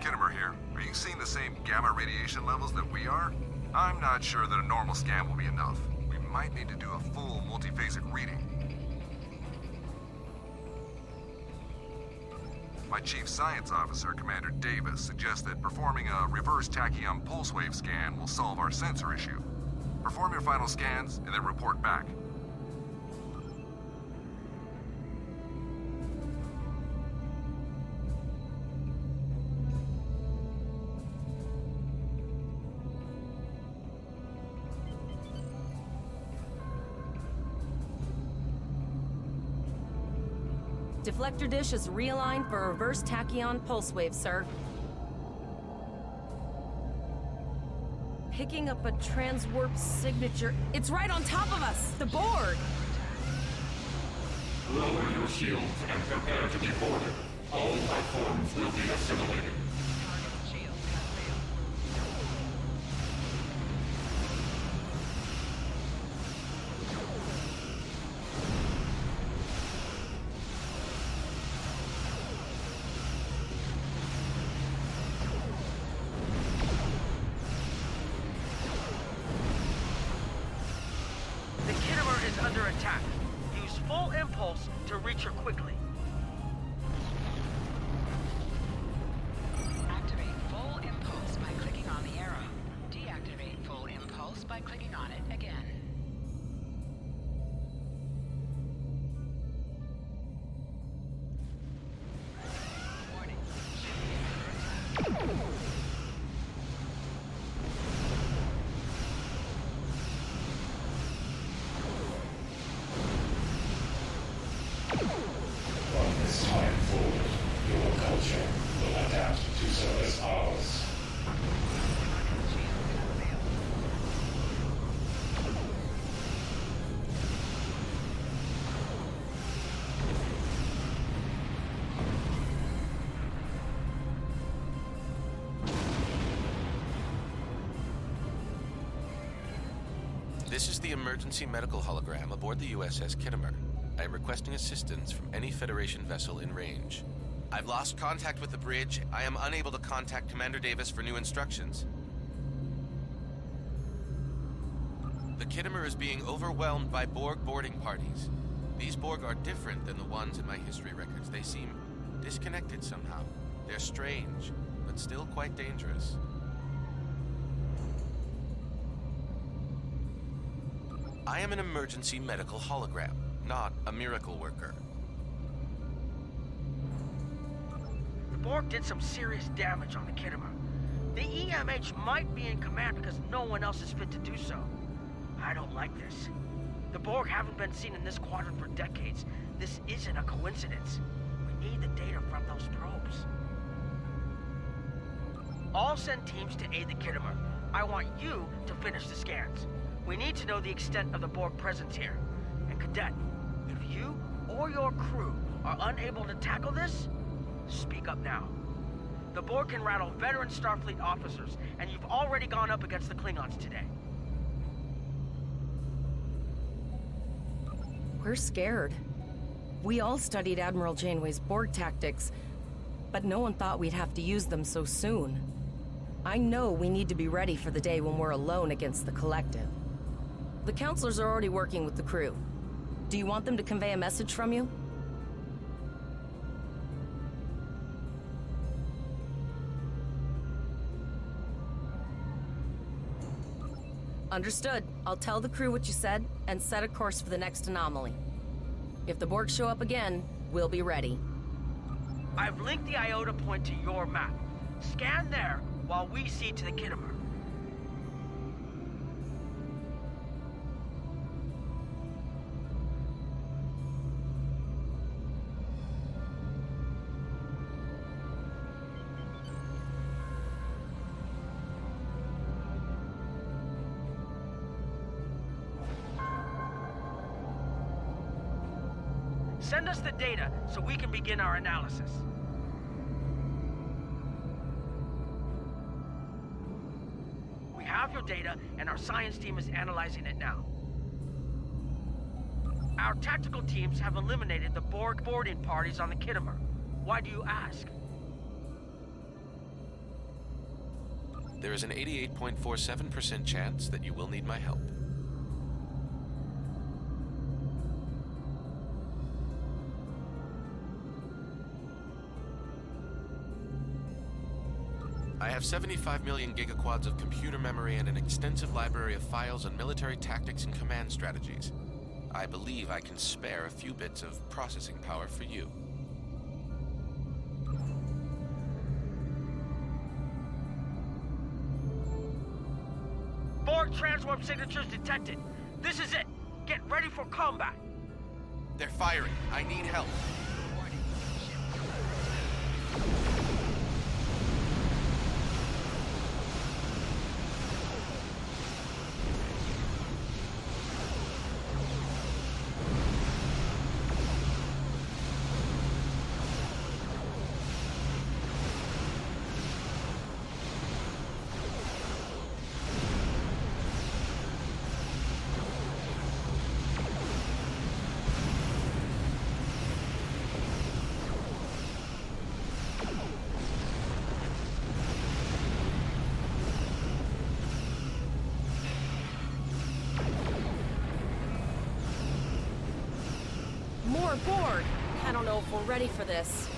Kittimer here. Are you seeing the same gamma radiation levels that we are? I'm not sure that a normal scan will be enough. We might need to do a full multiphasic reading. My Chief Science Officer, Commander Davis, suggests that performing a reverse tachyon pulse wave scan will solve our sensor issue. Perform your final scans and then report back. Deflector dish is realigned for a reverse tachyon pulse wave, sir. Picking up a transwarp signature. It's right on top of us! The Borg! Lower your shields and prepare to be boarded. All life forms will be assimilated. The Kittimer is under attack. Use full impulse to reach her quickly. activate full impulse by clicking on the arrow. Deactivate full impulse by clicking on it again. Warning. Ship is under attack. From this time forward, your culture will adapt to service ours. This is the emergency medical hologram aboard the USS Kittimer. I am requesting assistance from any Federation vessel in range. I've lost contact with the bridge. I am unable to contact Commander Davis for new instructions. The Kittimer is being overwhelmed by Borg boarding parties. These Borg are different than the ones in my history records. They seem disconnected somehow. They're strange, but still quite dangerous. I am an emergency medical hologram, not a miracle worker. The Borg did some serious damage on the Kittimer. The EMH might be in command because no one else is fit to do so. I don't like this. The Borg haven't been seen in this quadrant for decades. This isn't a coincidence. We need the data from those probes. I'll send teams to aid the Kittimer. I want you to finish the scans. We need to know the extent of the Borg presence here. And Cadet, if you or your crew are unable to tackle this, speak up now. The Borg can rattle veteran Starfleet officers, and you've already gone up against the Klingons today. We're scared. We all studied Admiral Janeway's Borg tactics, but no one thought we'd have to use them so soon. I know we need to be ready for the day when we're alone against the Collective. The counselors are already working with the crew. Do you want them to convey a message from you? Understood. I'll tell the crew what you said and set a course for the next anomaly. If the Borg show up again, we'll be ready. I've linked the Iota point to your map. Scan there while we see to the Kittimer. Send us the data so we can begin our analysis. We have your data, and our science team is analyzing it now. Our tactical teams have eliminated the Borg boarding parties on the Kittimer. Why do you ask? There is an 88.47% chance that you will need my help. I have 75 million gigaquads of computer memory and an extensive library of files on military tactics and command strategies. I believe I can spare a few bits of processing power for you. Borg transwarp signatures detected. This is it. Get ready for combat. They're firing. I need help. More Borg! I don't know if we're ready for this.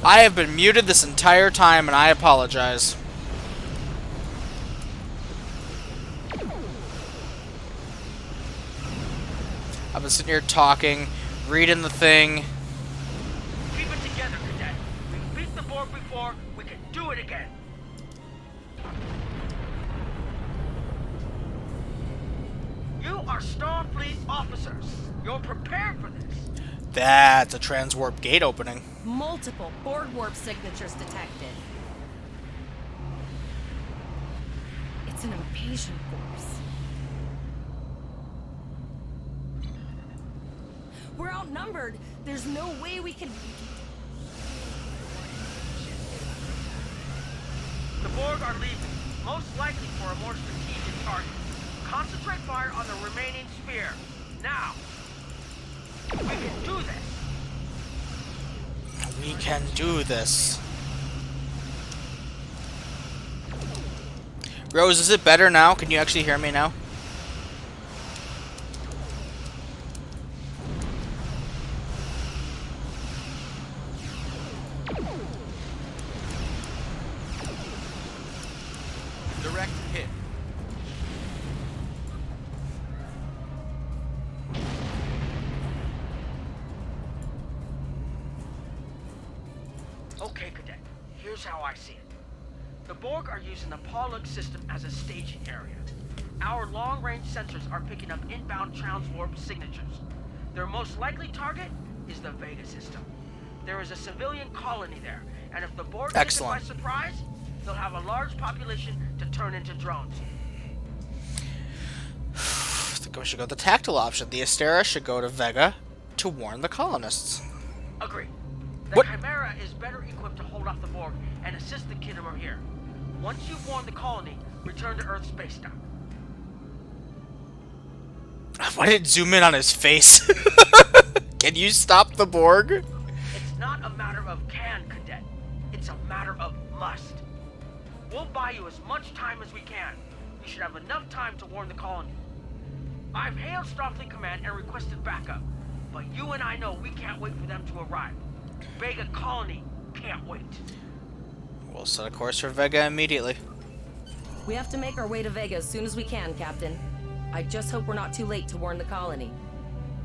I have been muted this entire time, and I apologize. I've been sitting here talking, reading the thing. Keep it together, Cadet. We beat the Borg before, we can do it again. You are Starfleet officers. You're prepared for this. That's a transwarp gate opening. Multiple Borg warp signatures detected. It's an invasion force. We're outnumbered. There's no way we can... The Borg are leaving, most likely for a more strategic target. Concentrate fire on the remaining sphere. Now! We can do this! We can do this. Rose, is it better now? Can you actually hear me now? Direct hit. how I see it. The Borg are using the Pauluk system as a staging area. Our long-range sensors are picking up inbound transwarp signatures. Their most likely target is the Vega system. There is a civilian colony there, and if the Borg take it by surprise, they'll have a large population to turn into drones. I think we should go with the tactical option. The Astera should go to Vega to warn the colonists. Agree. The Chimera is better equipped to hold off the Borg and assist the Khitomer here. Once you've warned the colony, return to Earth spacedock. Why did it zoom in on his face? Can you stop the Borg? It's not a matter of can, Cadet. It's a matter of must. We'll buy you as much time as we can. You should have enough time to warn the colony. I've hailed Starfleet Command and requested backup, but you and I know we can't wait for them to arrive. Vega Colony can't wait. We'll set a course for Vega immediately. We have to make our way to Vega as soon as we can, Captain. I just hope we're not too late to warn the colony.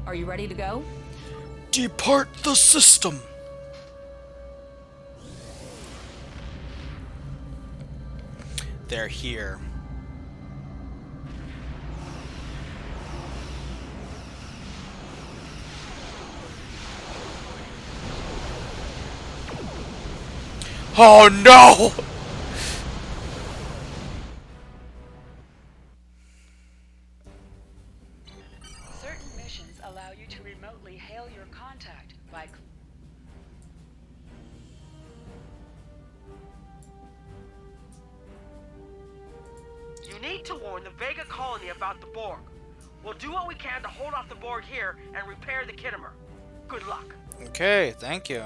Are you ready to go? Depart the system! They're here. Oh no! Certain missions allow you to remotely hail your contact by... You need to warn the Vega Colony about the Borg. We'll do what we can to hold off the Borg here and repair the Khitomer. Good luck. Okay, thank you.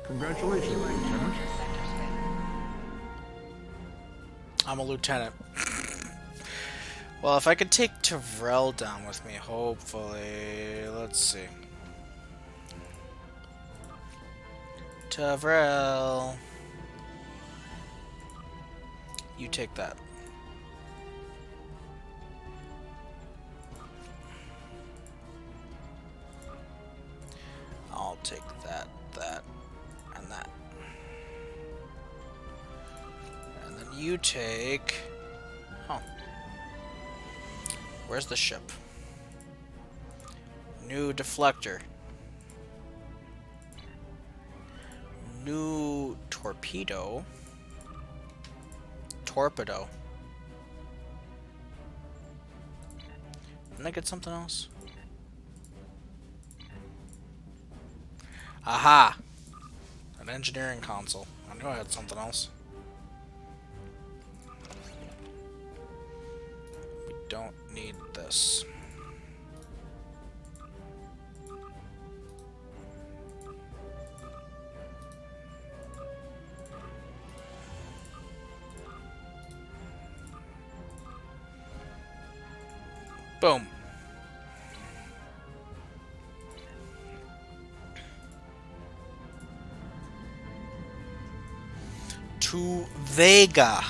Congratulations, Lieutenant. I'm a lieutenant. Well, if I could take Tavrel down with me, hopefully. Let's see. Tavrel. You take that. I'll take that, and that. And then you take... Oh. Where's the ship? New deflector. New torpedo. Torpedo. Didn't I get something else? Aha! An engineering console. I knew I had something else. We don't need this. Boom. To Vega.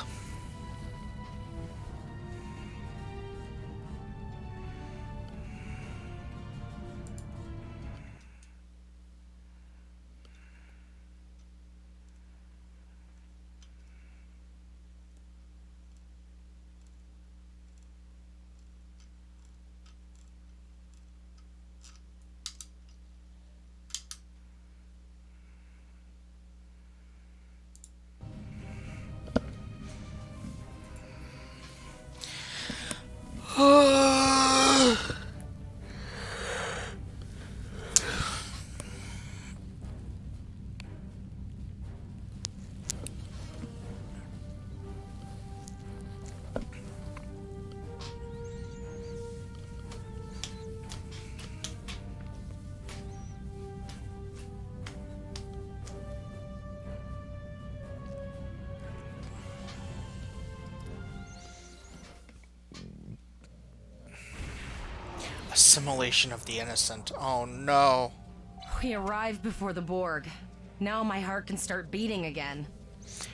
Assimilation of the innocent. Oh no. We arrived before the Borg. Now my heart can start beating again.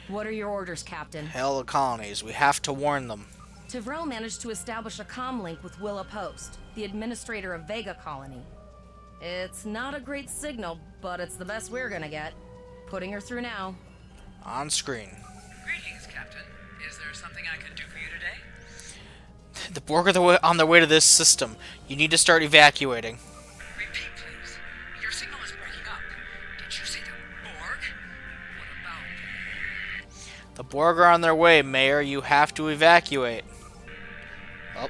What are your orders, Captain? Hail the colonies. We have to warn them. Tavrel managed to establish a comm link with Willa Post, the administrator of Vega Colony. It's not a great signal, but it's the best we're gonna get. Putting her through now. On screen. Greetings, Captain. Is there something I can do for you today? The Borg are on their way to this system. You need to start evacuating. Repeat, please. Your signal is breaking up. Did you say the Borg? What about... The Borg are on their way, Mayor. You have to evacuate. Oh.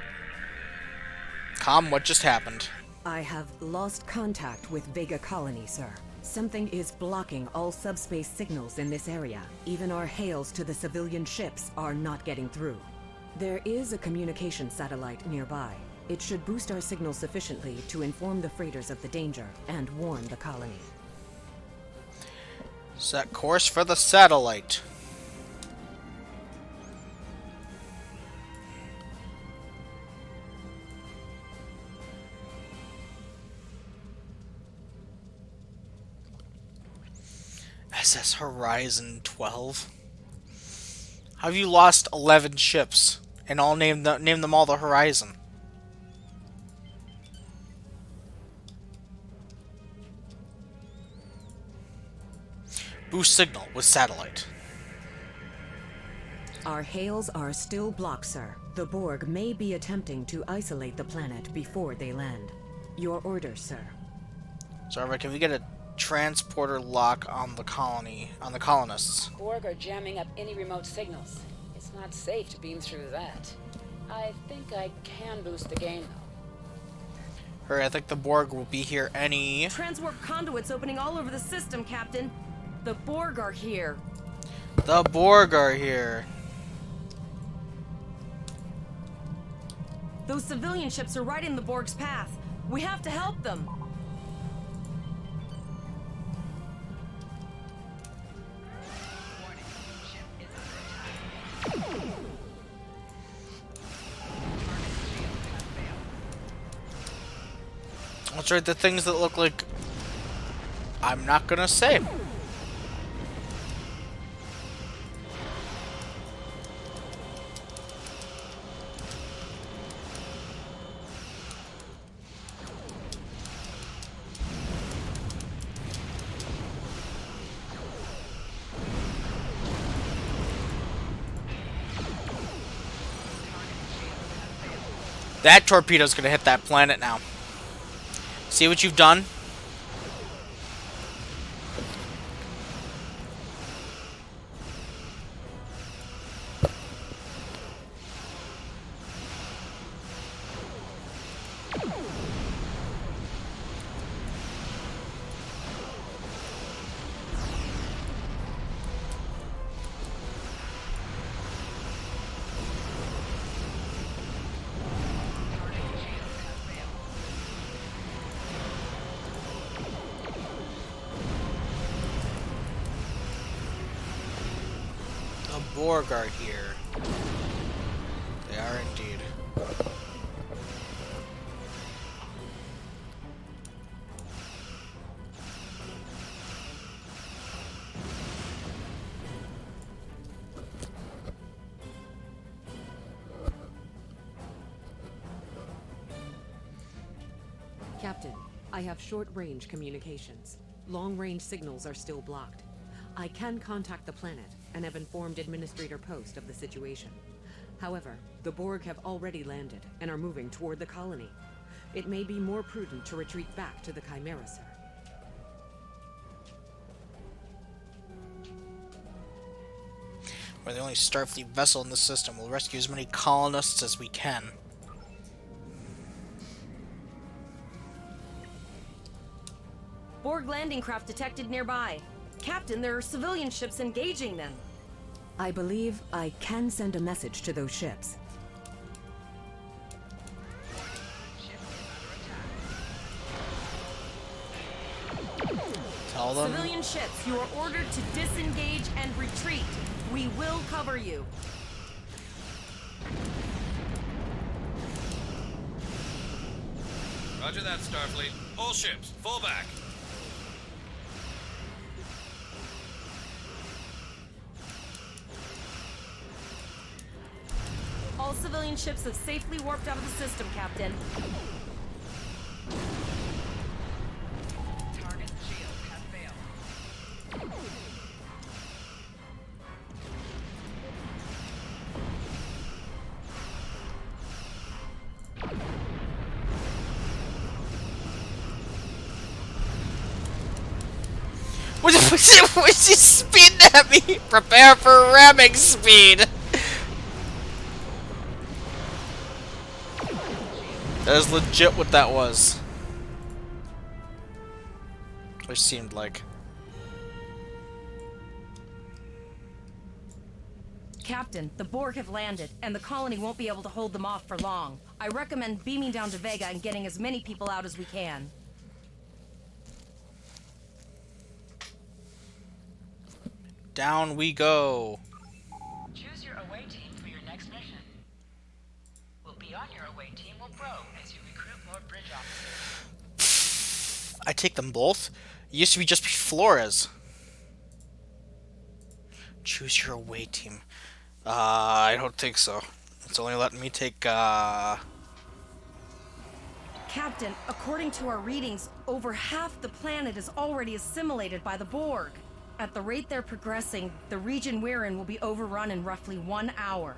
What just happened? I have lost contact with Vega Colony, sir. Something is blocking all subspace signals in this area. Even our hails to the civilian ships are not getting through. There is a communication satellite nearby. It should boost our signal sufficiently to inform the freighters of the danger and warn the colony. Set course for the satellite. SS Horizon 12. How have you lost 11 ships and all name them all the Horizon? Boost signal with satellite. Our hails are still blocked, sir. The Borg may be attempting to isolate the planet before they land. Your orders, sir. Sorry, can we get a transporter lock on the colony, on the colonists? Borg are jamming up any remote signals. It's not safe to beam through that. I think I can boost the gain, though. Hurry, I think the Borg will be here any... Transwarp conduits opening all over the system, Captain. The Borg are here. The Borg are here. Those civilian ships are right in the Borg's path. We have to help them. That's right, the things that look like... I'm not gonna say. That torpedo's gonna hit that planet now. See what you've done? Borg are here. They are indeed. Captain, I have short-range communications. Long-range signals are still blocked. I can contact the planet and have informed Administrator Post of the situation. However, the Borg have already landed and are moving toward the colony. It may be more prudent to retreat back to the Chimera, sir. We're the only Starfleet vessel in the system. We'll rescue as many colonists as we can. Borg landing craft detected nearby. Captain, there are civilian ships engaging them. I believe I can send a message to those ships. Tell them. Civilian ships, you are ordered to disengage and retreat. We will cover you. Roger that, Starfleet. All ships, fall back. All civilian ships have safely warped out of the system, Captain. Target shield has failed. Was he speeding at me? Prepare for ramming speed! That is legit what that was. Or seemed like. Captain, the Borg have landed, and the colony won't be able to hold them off for long. I recommend beaming down to Vega and getting as many people out as we can. Down we go. Choose your away team for your next mission. Will be on your away team will grow as you recruit more bridge officers. I take them both? It used to be just Flores. Choose your away team. I don't think so. It's only letting me take, Captain, according to our readings, over half the planet is already assimilated by the Borg. At the rate they're progressing, the region we're in will be overrun in roughly 1 hour.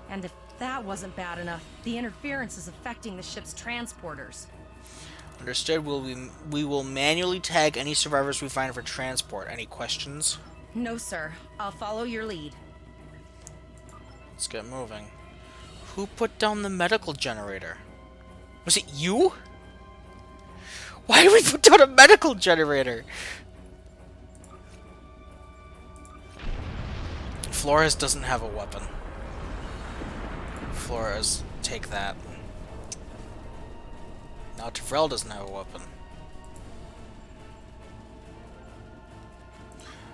And if that wasn't bad enough, the interference is affecting the ship's transporters. Understood. We will manually tag any survivors we find for transport. Any questions? No, sir. I'll follow your lead. Let's get moving. Who put down the medical generator? Was it you? Why did we put down a medical generator? Flores doesn't have a weapon. Flores, take that. Now Tavrel doesn't have a weapon.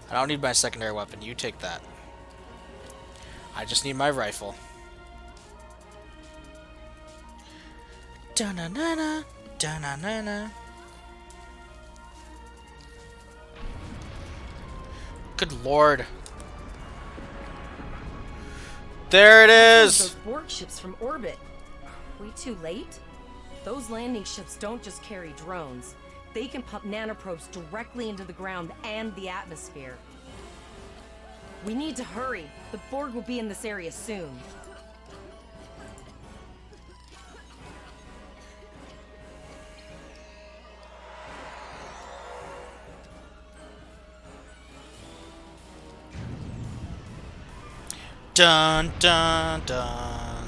I don't need my secondary weapon. You take that. I just need my rifle. Da-na-na-na, da-na-na-na. Good lord. There it is! Those Borg ships from orbit. Are we too late? Those landing ships don't just carry drones. They can pump nanoprobes directly into the ground and the atmosphere. We need to hurry. The Borg will be in this area soon. Dun dun dun.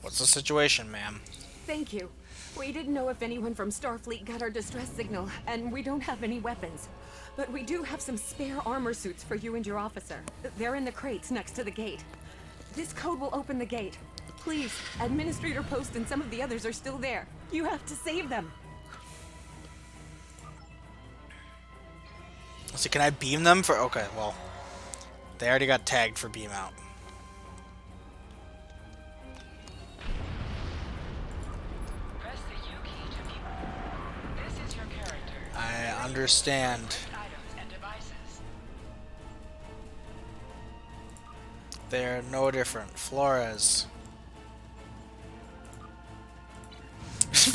What's the situation, ma'am? Thank you. We didn't know if anyone from Starfleet got our distress signal, and we don't have any weapons. But we do have some spare armor suits for you and your officer. They're in the crates next to the gate. This code will open the gate. Please, Administrator Post and some of the others are still there. You have to save them. So can I beam them for... Okay, well... They already got tagged for beam out. Press the U key to view. This is your character. I understand. Items and devices. They're no different. Flores.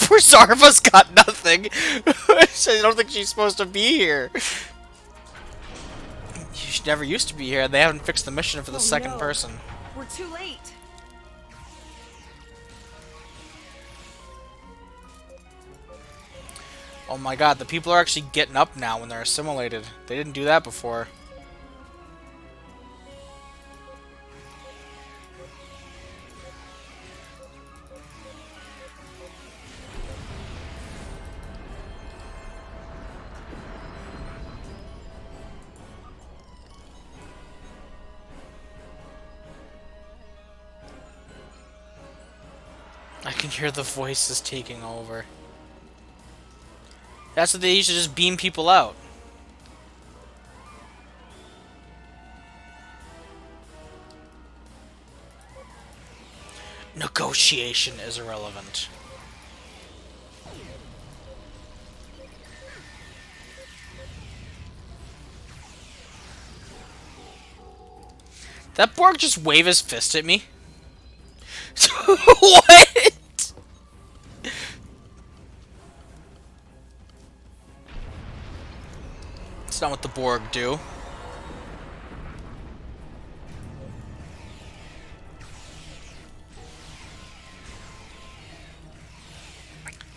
Poor Zarva's got nothing. I don't think she's supposed to be here. She never used to be here. They haven't fixed the mission for the second person. We're too late. Oh my god, the people are actually getting up now when they're assimilated. They didn't do that before. I can hear the voices taking over. That's what they used to just beam people out. Negotiation is irrelevant. That Borg just wave his fist at me? What? That's not what the Borg do.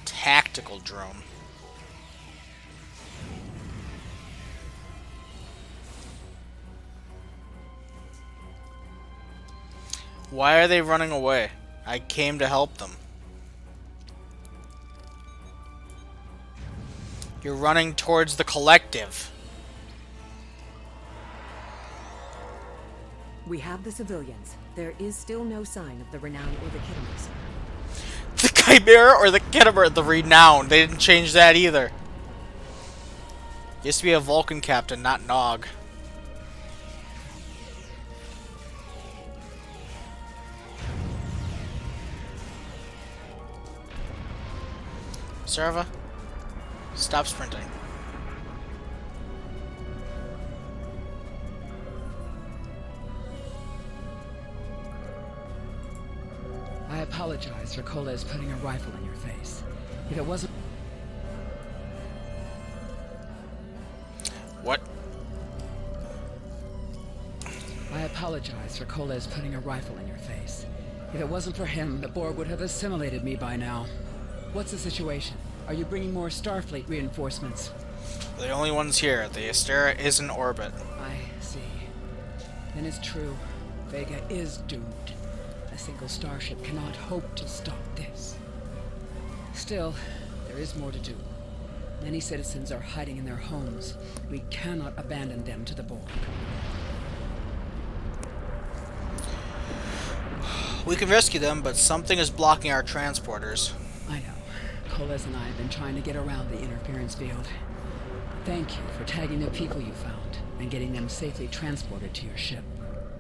Tactical drone. Why are they running away? I came to help them. You're running towards the collective. We have the civilians. There is still no sign of the Renown or the Khitomer. The Chimera or the Khitomer, the Renown. They didn't change that either. Used to be a Vulcan captain, not Nog. Serva, stop sprinting. I apologize for Koles putting a rifle in your face. If it wasn't... What? I apologize for Koles putting a rifle in your face. If it wasn't for him, the Borg would have assimilated me by now. What's the situation? Are you bringing more Starfleet reinforcements? We're the only ones here. The Astera is in orbit. I see. Then it's true. Vega is doomed. A single starship cannot hope to stop this. Still, there is more to do. Many citizens are hiding in their homes. We cannot abandon them to the Borg. We can rescue them, but something is blocking our transporters. I know. Koles and I have been trying to get around the interference field. Thank you for tagging the people you found and getting them safely transported to your ship.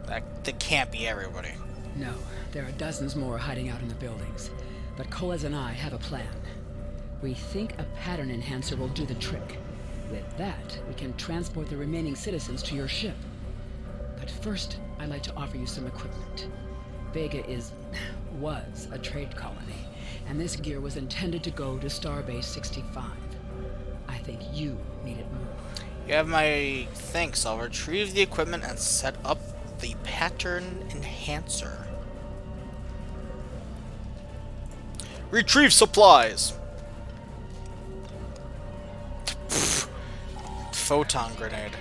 That can't be everybody. No, there are dozens more hiding out in the buildings. But Koles and I have a plan. We think a pattern enhancer will do the trick. With that, we can transport the remaining citizens to your ship. But first, I'd like to offer you some equipment. Vega was a trade colony, and this gear was intended to go to Starbase 65. I think you need it more. You have my thanks. I'll retrieve the equipment and set up the pattern enhancer. Retrieve supplies! Pfft. Photon grenade.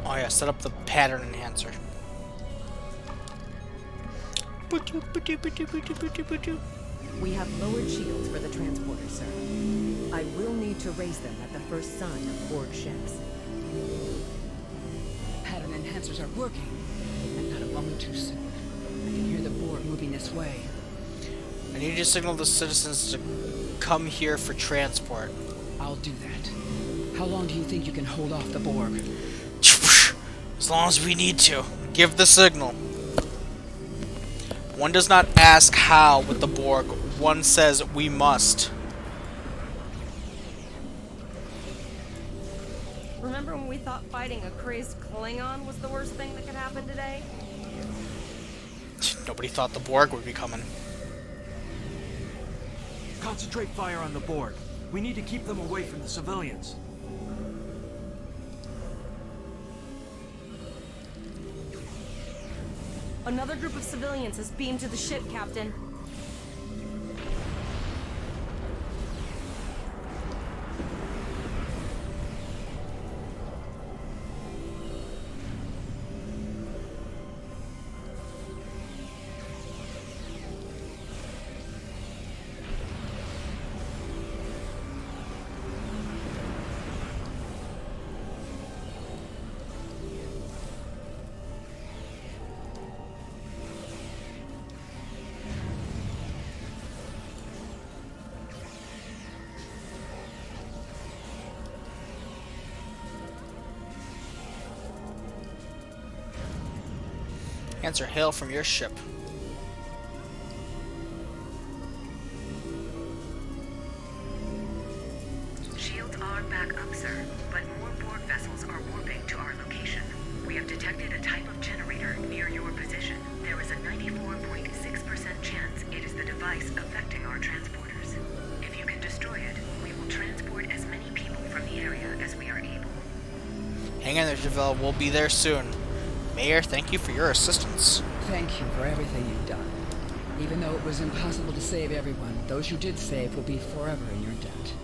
Oh yeah, set up the pattern enhancer. We have lowered shields for the transporters, sir. I will need to raise them at the first sign of Borg ships. Pattern enhancers are working, and not a moment too soon. I can hear the Borg moving this way. I need you to signal the citizens to come here for transport. I'll do that. How long do you think you can hold off the Borg? As long as we need to. Give the signal. One does not ask how with the Borg. One says we must. Remember when we thought fighting a crazed Klingon was the worst thing that could happen today? Nobody thought the Borg would be coming. Concentrate fire on the Borg. We need to keep them away from the civilians. Another group of civilians has beamed to the ship, Captain. Answer hail from your ship. Shields are back up, sir, but more Borg detected a type of generator near your position. There is a 94.6% chance it is the device affecting our transporters. If you can destroy it, we will transport as many people from the area as we are able. Hang in there, Javel. We'll be there soon. Mayor, thank you for your assistance. Thank you for everything you've done. Even though it was impossible to save everyone, those you did save will be forever in your debt.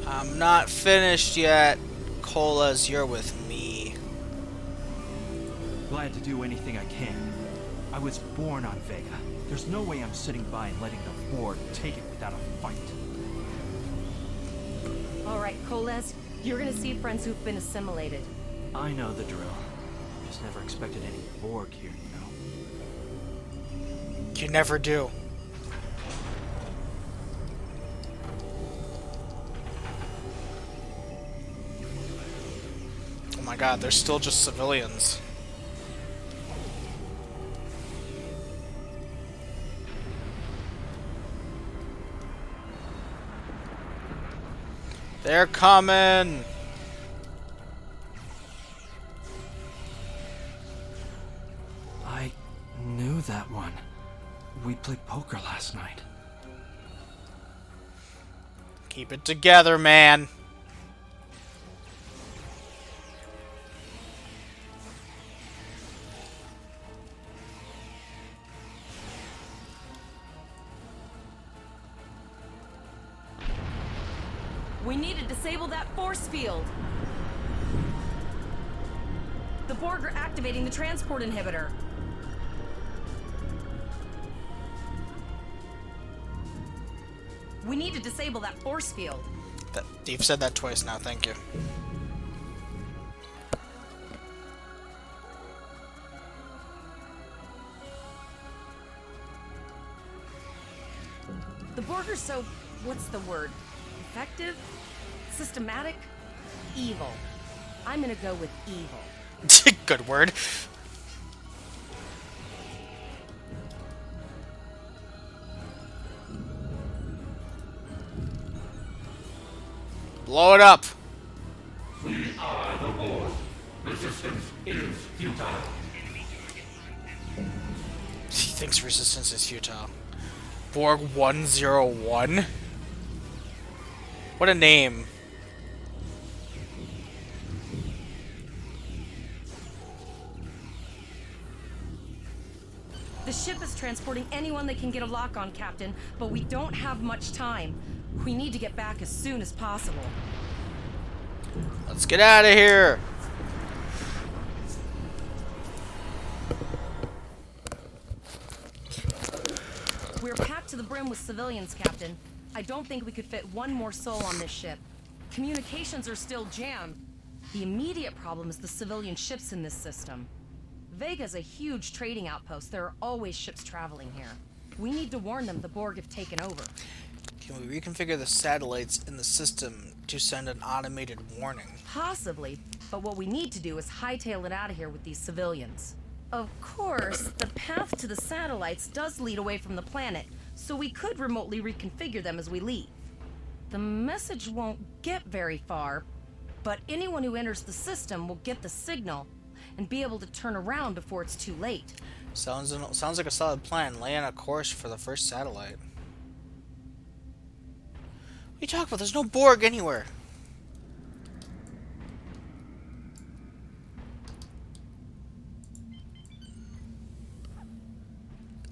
I'm not finished yet. Colas, you're with me. Glad to do anything I can. I was born on Vega. There's no way I'm sitting by and letting the Borg take it without a fight. All right, Coles, you're gonna see friends who've been assimilated. I know the drill. Just never expected any Borg here, you know. You never do. Oh my god, they're still just civilians. They're coming! I knew that one. We played poker last night. Keep it together, man. We need to disable that force field. The Borg are activating the transport inhibitor. We need to disable that force field. You've said that twice now, thank you. The Borg are so... what's the word? Effective? Systematic? Evil. I'm gonna go with evil. Good word. Blow it up. We are the Borg. Resistance is futile. He thinks resistance is futile. Borg 101? What a name. The ship is transporting anyone they can get a lock on, Captain, but we don't have much time. We need to get back as soon as possible. Let's get out of here. We're packed to the brim with civilians, Captain. I don't think we could fit one more soul on this ship. Communications are still jammed. The immediate problem is the civilian ships in this system. Vega's a huge trading outpost. There are always ships traveling here. We need to warn them the Borg have taken over. Can we reconfigure the satellites in the system to send an automated warning? Possibly, but what we need to do is hightail it out of here with these civilians. Of course, the path to the satellites does lead away from the planet, so we could remotely reconfigure them as we leave. The message won't get very far, but anyone who enters the system will get the signal and be able to turn around before it's too late. Sounds like a solid plan. Lay on a course for the first satellite. What are you talking about? There's no Borg anywhere.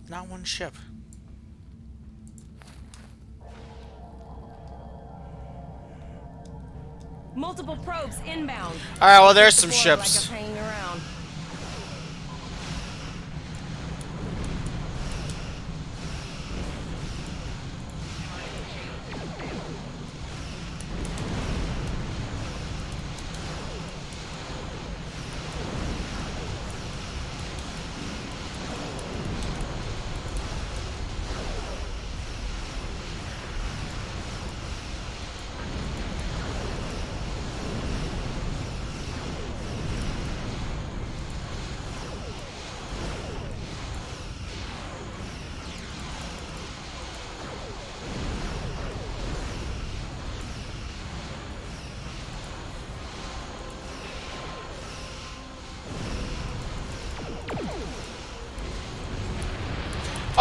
Not one ship. Multiple probes inbound. Alright, well there's some ships. Like hanging around.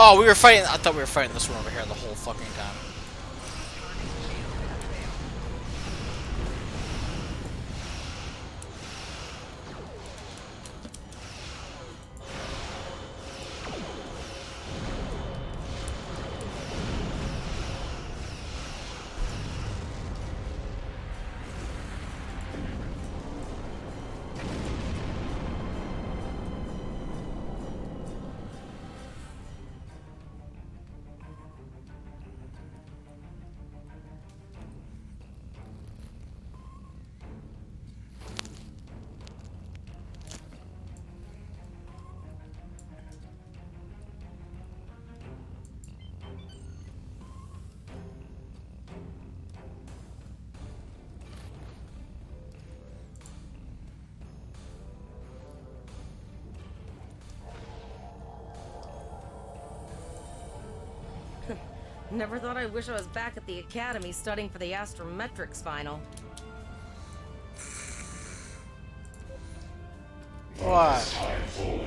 Oh, we were fighting. I thought we were fighting this one over here the whole fucking time. Never thought I'd wish I was back at the academy studying for the astrometrics final. What? Time forward.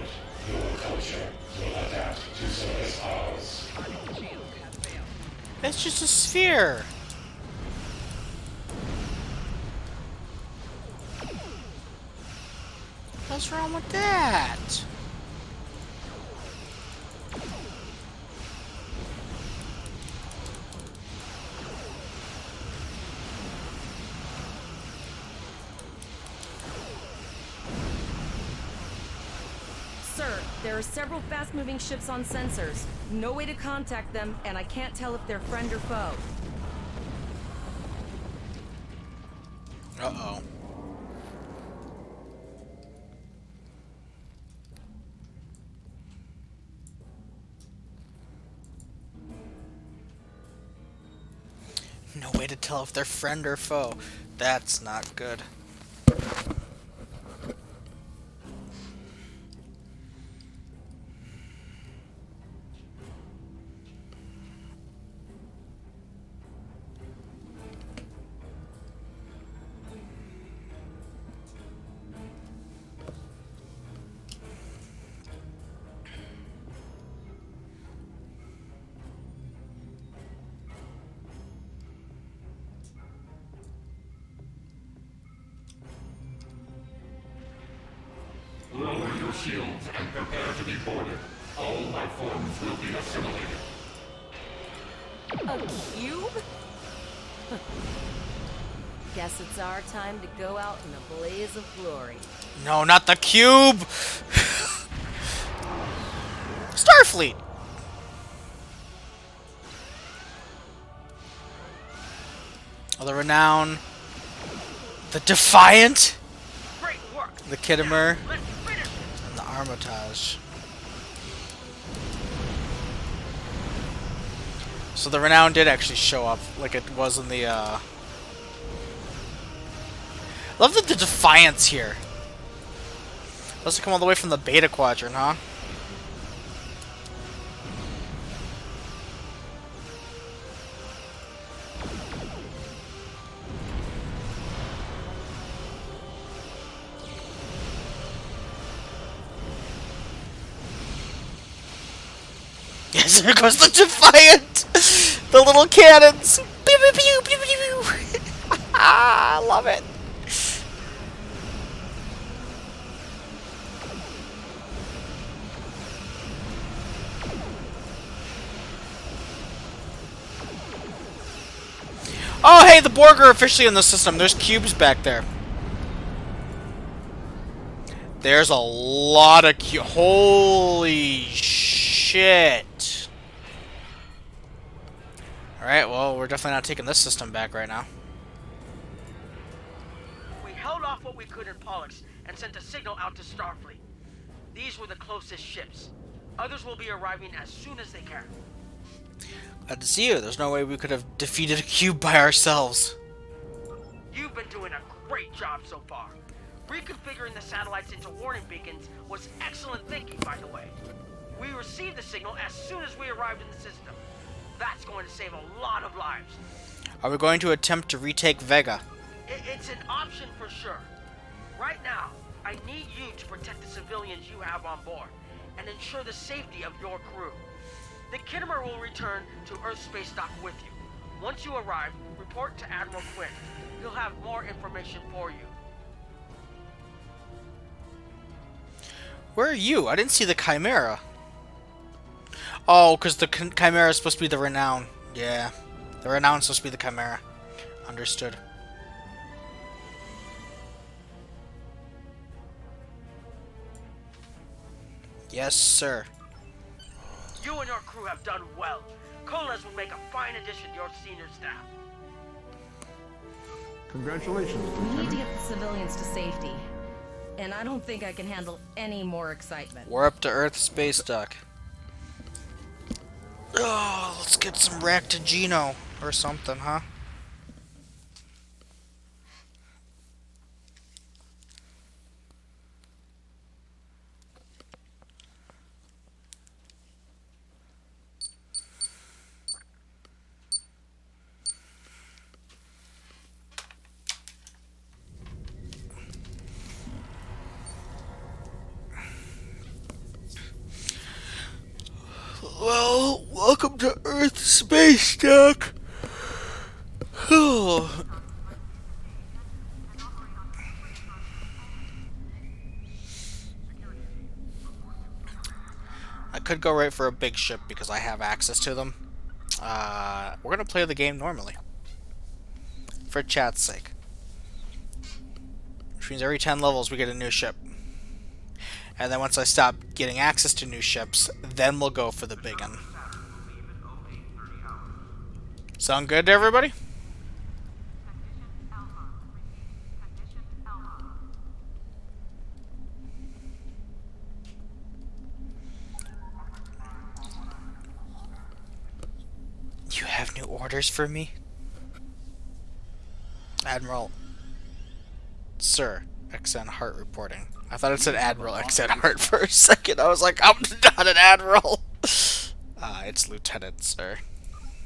Your culture will adapt to service ours. It's just a sphere. What's wrong with that? Sir, there are several fast-moving ships on sensors. No way to contact them, and I can't tell if they're friend or foe. Uh-oh. No way to tell if they're friend or foe. That's not good. Lower your shields and prepare to be boarded. All life forms will be assimilated. A cube? Guess it's our time to go out in a blaze of glory. No, not the cube! Starfleet! Oh, the Renown. The Defiant. Great work. The Kittimer. Let's finish it. And the Armitage. So the Renown did actually show up, like it was in the, Love the Defiance here. Must have come all the way from the Beta Quadrant, huh? Yes, there goes the Defiant! The little cannons! Pew pew pew pew pew pew! I love it! Oh, hey, the Borg are officially in the system. There's cubes back there. There's a lot of cubes. Holy shit. Alright, well, we're definitely not taking this system back right now. We held off what we could in Pollux and sent a signal out to Starfleet. These were the closest ships. Others will be arriving as soon as they can. Glad to see you. There's no way we could have defeated a cube by ourselves. You've been doing a great job so far. Reconfiguring the satellites into warning beacons was excellent thinking, by the way. We received the signal as soon as we arrived in the system. That's going to save a lot of lives. Are we going to attempt to retake Vega? It's an option for sure. Right now, I need you to protect the civilians you have on board and ensure the safety of your crew. The Kittimer will return to Earth space dock with you. Once you arrive, report to Admiral Quinn. He'll have more information for you. Where are you? I didn't see the Chimera. Oh, because the Chimera is supposed to be the Renown. Yeah. The Renown is supposed to be the Chimera. Understood. Yes, sir. You and your crew have done well. Coles will make a fine addition to your senior staff. We Congratulations, need to Lieutenant. get the civilians to safety. And I don't think I can handle any more excitement. We're up to Earth space dock. Oh, let's get some Ractigino or something, huh? Well, welcome to Earth Space Dock. I could go right for a big ship because I have access to them. We're gonna play the game normally. For chat's sake. Which means every 10 levels we get a new ship. And then once I stop getting access to new ships, then we'll go for the big one. Sound good to everybody? You have new orders for me? Admiral. Sir, XN Hart reporting. I thought it said Admiral XN Hart for a second. I was like, I'm not an Admiral. It's Lieutenant, sir.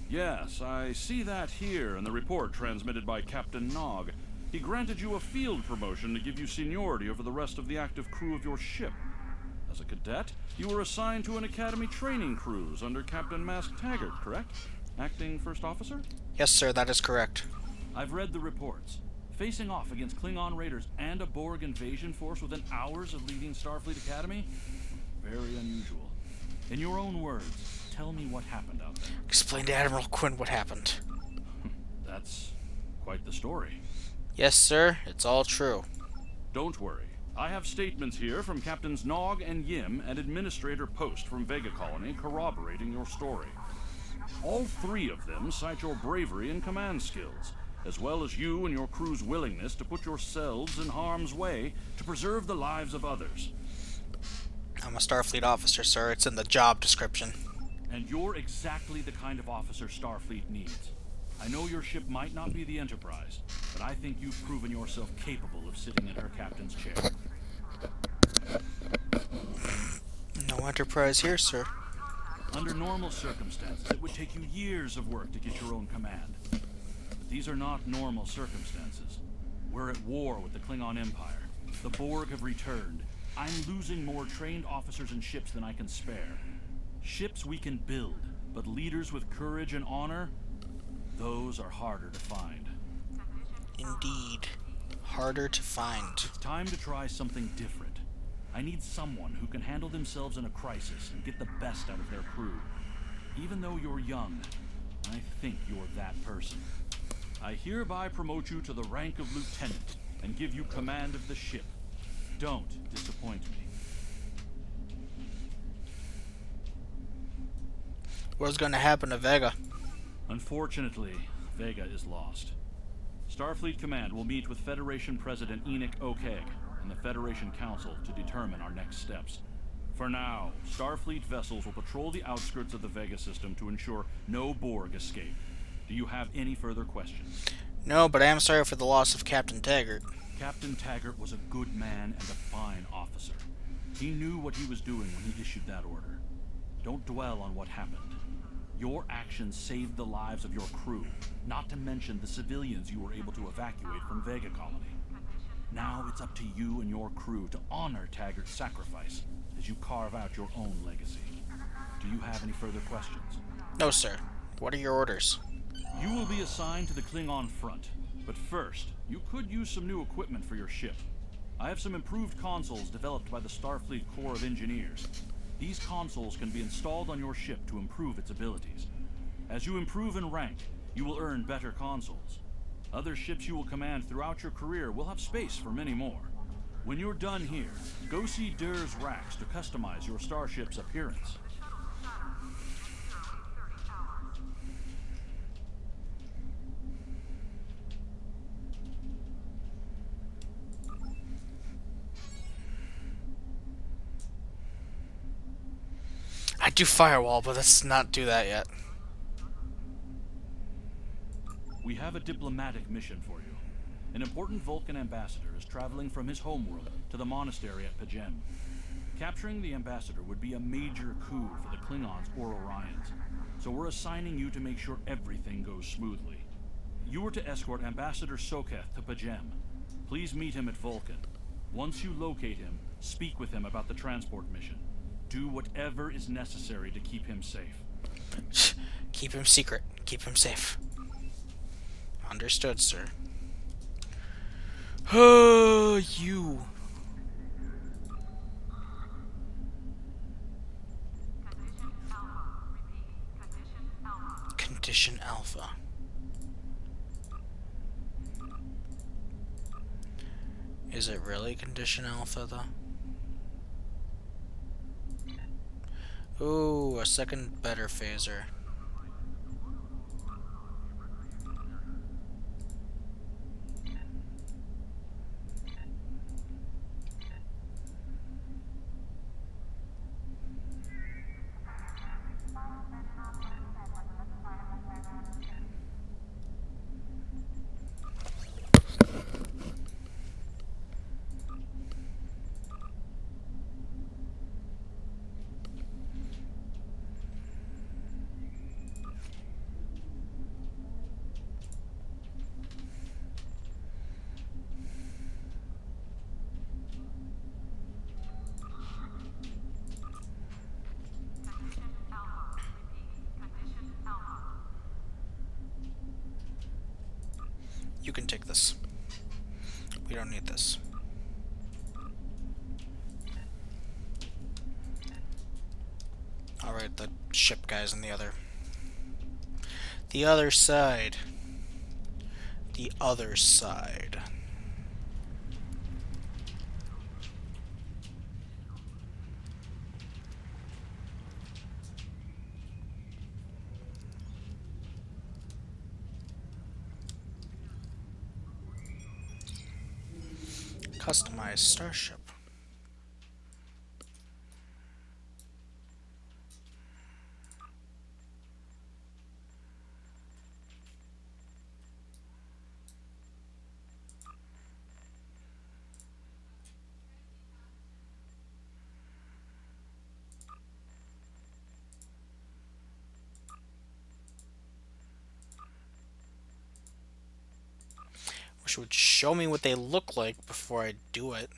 Yes, I see that here in the report transmitted by Captain Nog. He granted you a field promotion to give you seniority over the rest of the active crew of your ship. As a cadet, you were assigned to an academy training cruise under Captain Mask Taggart, correct? Acting first officer? Yes, sir, that is correct. I've read the reports. Facing off against Klingon raiders and a Borg invasion force within hours of leaving Starfleet Academy? Very unusual. In your own words, tell me what happened out there. Explain to Admiral Quinn what happened. That's quite the story. Yes, sir, it's all true. Don't worry. I have statements here from Captains Nog and Yim and Administrator Post from Vega Colony corroborating your story. All three of them cite your bravery and command skills, as well as you and your crew's willingness to put yourselves in harm's way to preserve the lives of others. I'm a Starfleet officer, sir. It's in the job description. And you're exactly the kind of officer Starfleet needs. I know your ship might not be the Enterprise, but I think you've proven yourself capable of sitting in her captain's chair. No Enterprise here, sir. Under normal circumstances, it would take you years of work to get your own command. But these are not normal circumstances. We're at war with the Klingon Empire. The Borg have returned. I'm losing more trained officers and ships than I can spare. Ships we can build, but leaders with courage and honor, those are harder to find. Indeed. Harder to find. It's time to try something different. I need someone who can handle themselves in a crisis and get the best out of their crew. Even though you're young, I think you're that person. I hereby promote you to the rank of lieutenant and give you command of the ship. Don't disappoint me. What's going to happen to Vega? Unfortunately, Vega is lost. Starfleet Command will meet with Federation President Enoch Okeg and the Federation Council to determine our next steps. For now, Starfleet vessels will patrol the outskirts of the Vega system to ensure no Borg escape. Do you have any further questions? No, but I am sorry for the loss of Captain Taggart. Captain Taggart was a good man and a fine officer. He knew what he was doing when he issued that order. Don't dwell on what happened. Your actions saved the lives of your crew, not to mention the civilians you were able to evacuate from Vega Colony. Now it's up to you and your crew to honor Taggart's sacrifice as you carve out your own legacy. Do you have any further questions? No, sir. What are your orders? You will be assigned to the Klingon front, but first, you could use some new equipment for your ship. I have some improved consoles developed by the Starfleet Corps of Engineers. These consoles can be installed on your ship to improve its abilities. As you improve in rank, you will earn better consoles. Other ships you will command throughout your career will have space for many more. When you're done here, go see Dur's racks to customize your starship's appearance. I do firewall, but let's not do that yet. We have a diplomatic mission for you. An important Vulcan ambassador is traveling from his homeworld to the monastery at Pajem. Capturing the ambassador would be a major coup for the Klingons or Orions, so we're assigning you to make sure everything goes smoothly. You are to escort Ambassador Soketh to Pajem. Please meet him at Vulcan. Once you locate him, speak with him about the transport mission. Do whatever is necessary to keep him safe. Keep him secret. Keep him safe. Understood, sir. You. Condition Alpha. Is it really Condition Alpha, though? Ooh, a second better phaser. You can take this. We don't need this. Alright, the ship guy's on the other side. The other side. Customized starship. Wish it would show me what they look like before I do it.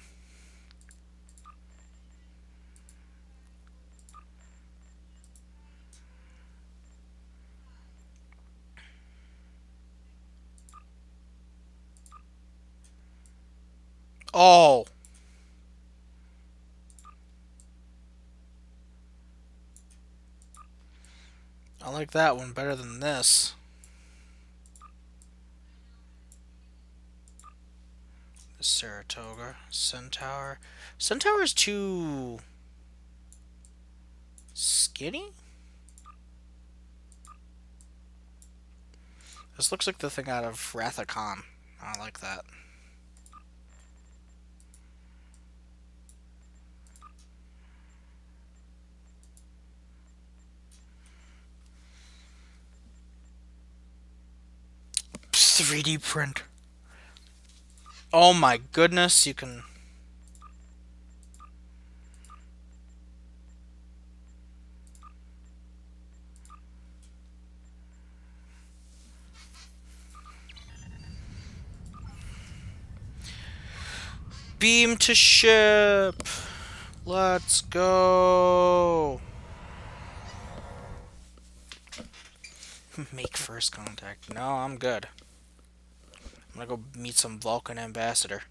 Oh! I like that one better than this. Saratoga, Centaur. Centaur is too skinny? This looks like the thing out of Wrath of Khan. I like that. .3D print. Oh my goodness, you can... Beam to ship! Let's go! Make first contact. No, I'm good. I'm gonna go meet some Vulcan ambassador.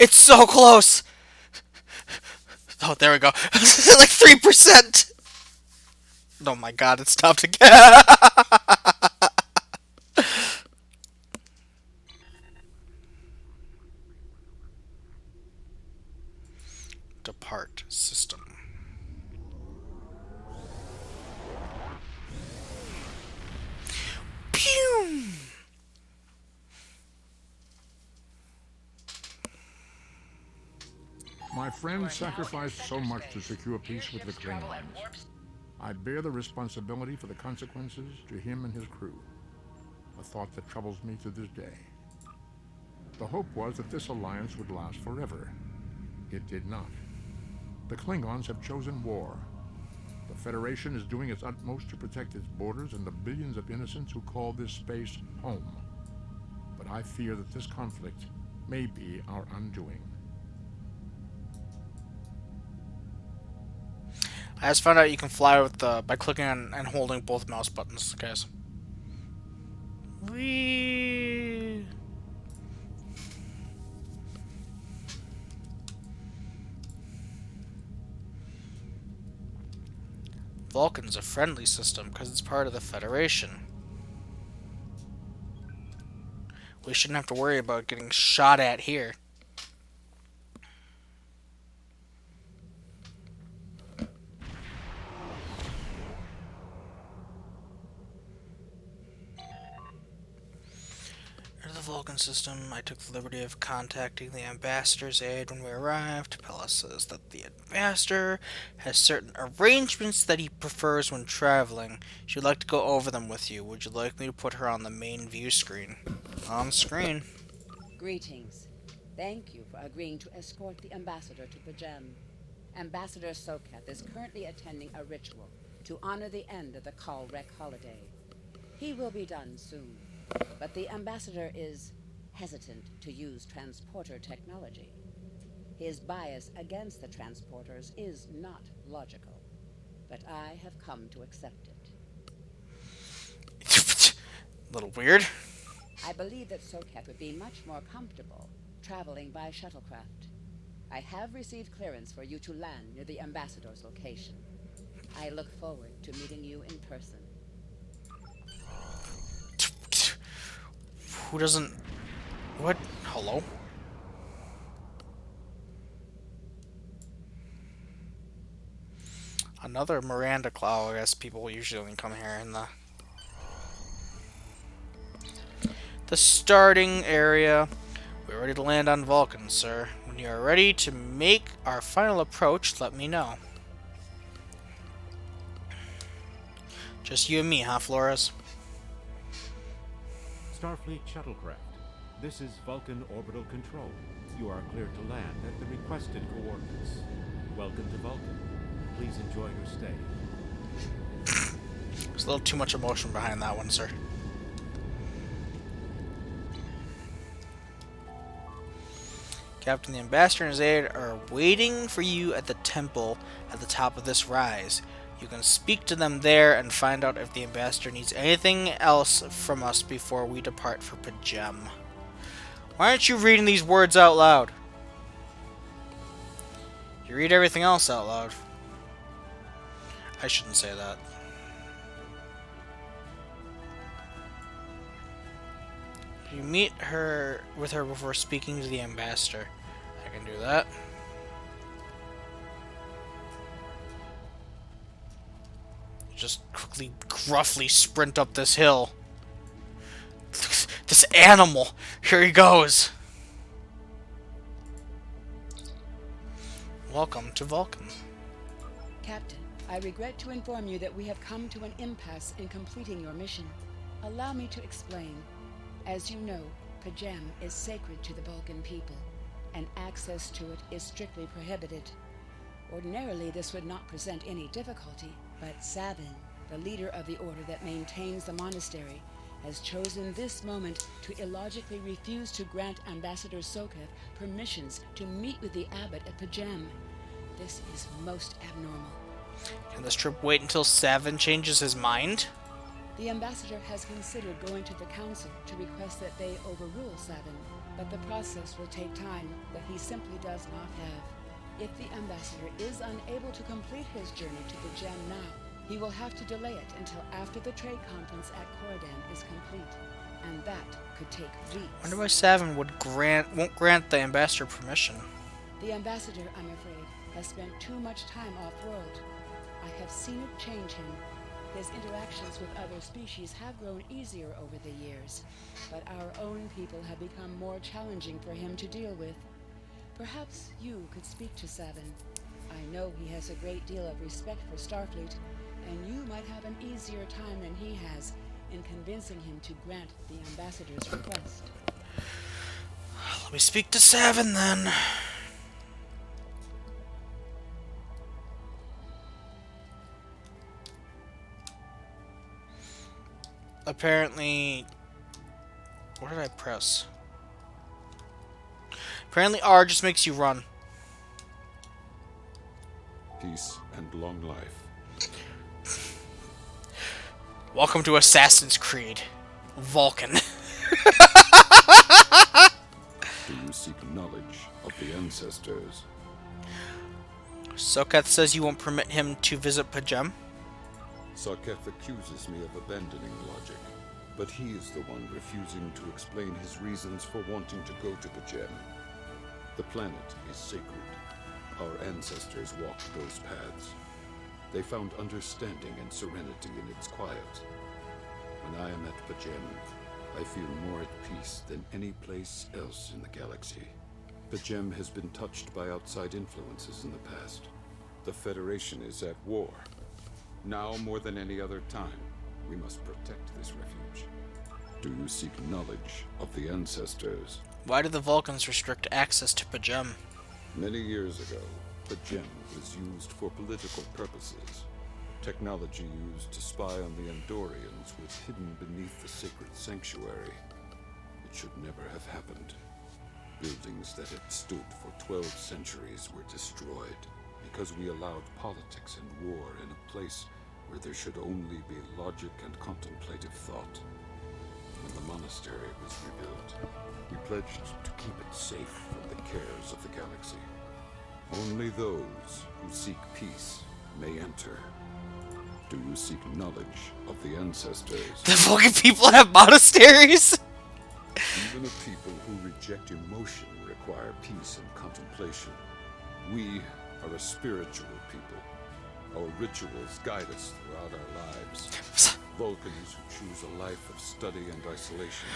It's so close! Oh, there we go. Like 3%! Oh my god, it stopped again! Depart system. Pew! My friend sacrificed so much to secure peace with the Klingons. I bear the responsibility for the consequences to him and his crew. A thought that troubles me to this day. The hope was that this alliance would last forever. It did not. The Klingons have chosen war. The Federation is doing its utmost to protect its borders and the billions of innocents who call this space home. But I fear that this conflict may be our undoing. I just found out you can fly with by clicking on and holding both mouse buttons, guys. Whee! Vulcan's a friendly system because it's part of the Federation. We shouldn't have to worry about getting shot at here. Vulcan system. I took the liberty of contacting the ambassador's aide when we arrived. Pella says that the ambassador has certain arrangements that he prefers when traveling. She'd like to go over them with you. Would you like me to put her on the main view screen? On screen. Greetings. Thank you for agreeing to escort the ambassador to Pajem. Ambassador Sokat is currently attending a ritual to honor the end of the Kalrek holiday. He will be done soon. But the ambassador is hesitant to use transporter technology. His bias against the transporters is not logical, but I have come to accept it. A little weird. I believe that Sokat would be much more comfortable traveling by shuttlecraft. I have received clearance for you to land near the ambassador's location. I look forward to meeting you in person. Who doesn't... What? Hello? Another Miranda Cloud. I guess people usually only come here in the starting area. We're ready to land on Vulcan, sir. When you are ready to make our final approach, let me know. Just you and me, huh, Flores? Starfleet shuttlecraft. This is Vulcan Orbital Control. You are cleared to land at the requested coordinates. Welcome to Vulcan. Please enjoy your stay. There's a little too much emotion behind that one, sir. Captain, the ambassador and his aide are waiting for you at the temple at the top of this rise. You can speak to them there and find out if the ambassador needs anything else from us before we depart for Pajem. Why aren't you reading these words out loud? You read everything else out loud. I shouldn't say that. You meet her before speaking to the ambassador. I can do that. Just quickly, gruffly sprint up this hill. this animal. Here he goes. Welcome to Vulcan. Captain, I regret to inform you that we have come to an impasse in completing your mission. Allow me to explain. As you know, Pajem is sacred to the Vulcan people, and access to it is strictly prohibited. Ordinarily, this would not present any difficulty, but Savin, the leader of the order that maintains the monastery, has chosen this moment to illogically refuse to grant Ambassador Soketh permissions to meet with the abbot at Pajem. This is most abnormal. Can this trip wait until Savin changes his mind? The ambassador has considered going to the council to request that they overrule Savin, but the process will take time that he simply does not have. If the ambassador is unable to complete his journey to the gem now, he will have to delay it until after the trade conference at Corodan is complete, and that could take weeks. Wonder why Savin won't grant the ambassador permission. The ambassador, I'm afraid, has spent too much time off-world. I have seen it change him. His interactions with other species have grown easier over the years, but our own people have become more challenging for him to deal with. Perhaps you could speak to Savin. I know he has a great deal of respect for Starfleet, and you might have an easier time than he has in convincing him to grant the ambassador's request. Let me speak to Savin then. Apparently, what did I press? Apparently R just makes you run. Peace and long life. Welcome to Assassin's Creed. Vulcan. Do you seek knowledge of the ancestors? Soketh says you won't permit him to visit Pajem. Sarketh accuses me of abandoning logic, but he is the one refusing to explain his reasons for wanting to go to Pajem. The planet is sacred. Our ancestors walked those paths. They found understanding and serenity in its quiet. When I am at Pajem, I feel more at peace than any place else in the galaxy. Pajem has been touched by outside influences in the past. The Federation is at war. Now more than any other time, we must protect this refuge. Do you seek knowledge of the ancestors? Why do the Vulcans restrict access to Pajem? Many years ago, Pajem was used for political purposes. Technology used to spy on the Andorians was hidden beneath the sacred sanctuary. It should never have happened. Buildings that had stood for 12 centuries were destroyed because we allowed politics and war in a place where there should only be logic and contemplative thought. When the monastery was rebuilt, we pledged to keep it safe from the cares of the galaxy. Only those who seek peace may enter. Do you seek knowledge of the ancestors? The Vulcan people have monasteries? Even a people who reject emotion require peace and contemplation. We are a spiritual people. Our rituals guide us throughout our lives. Vulcans who choose a life of study and isolation,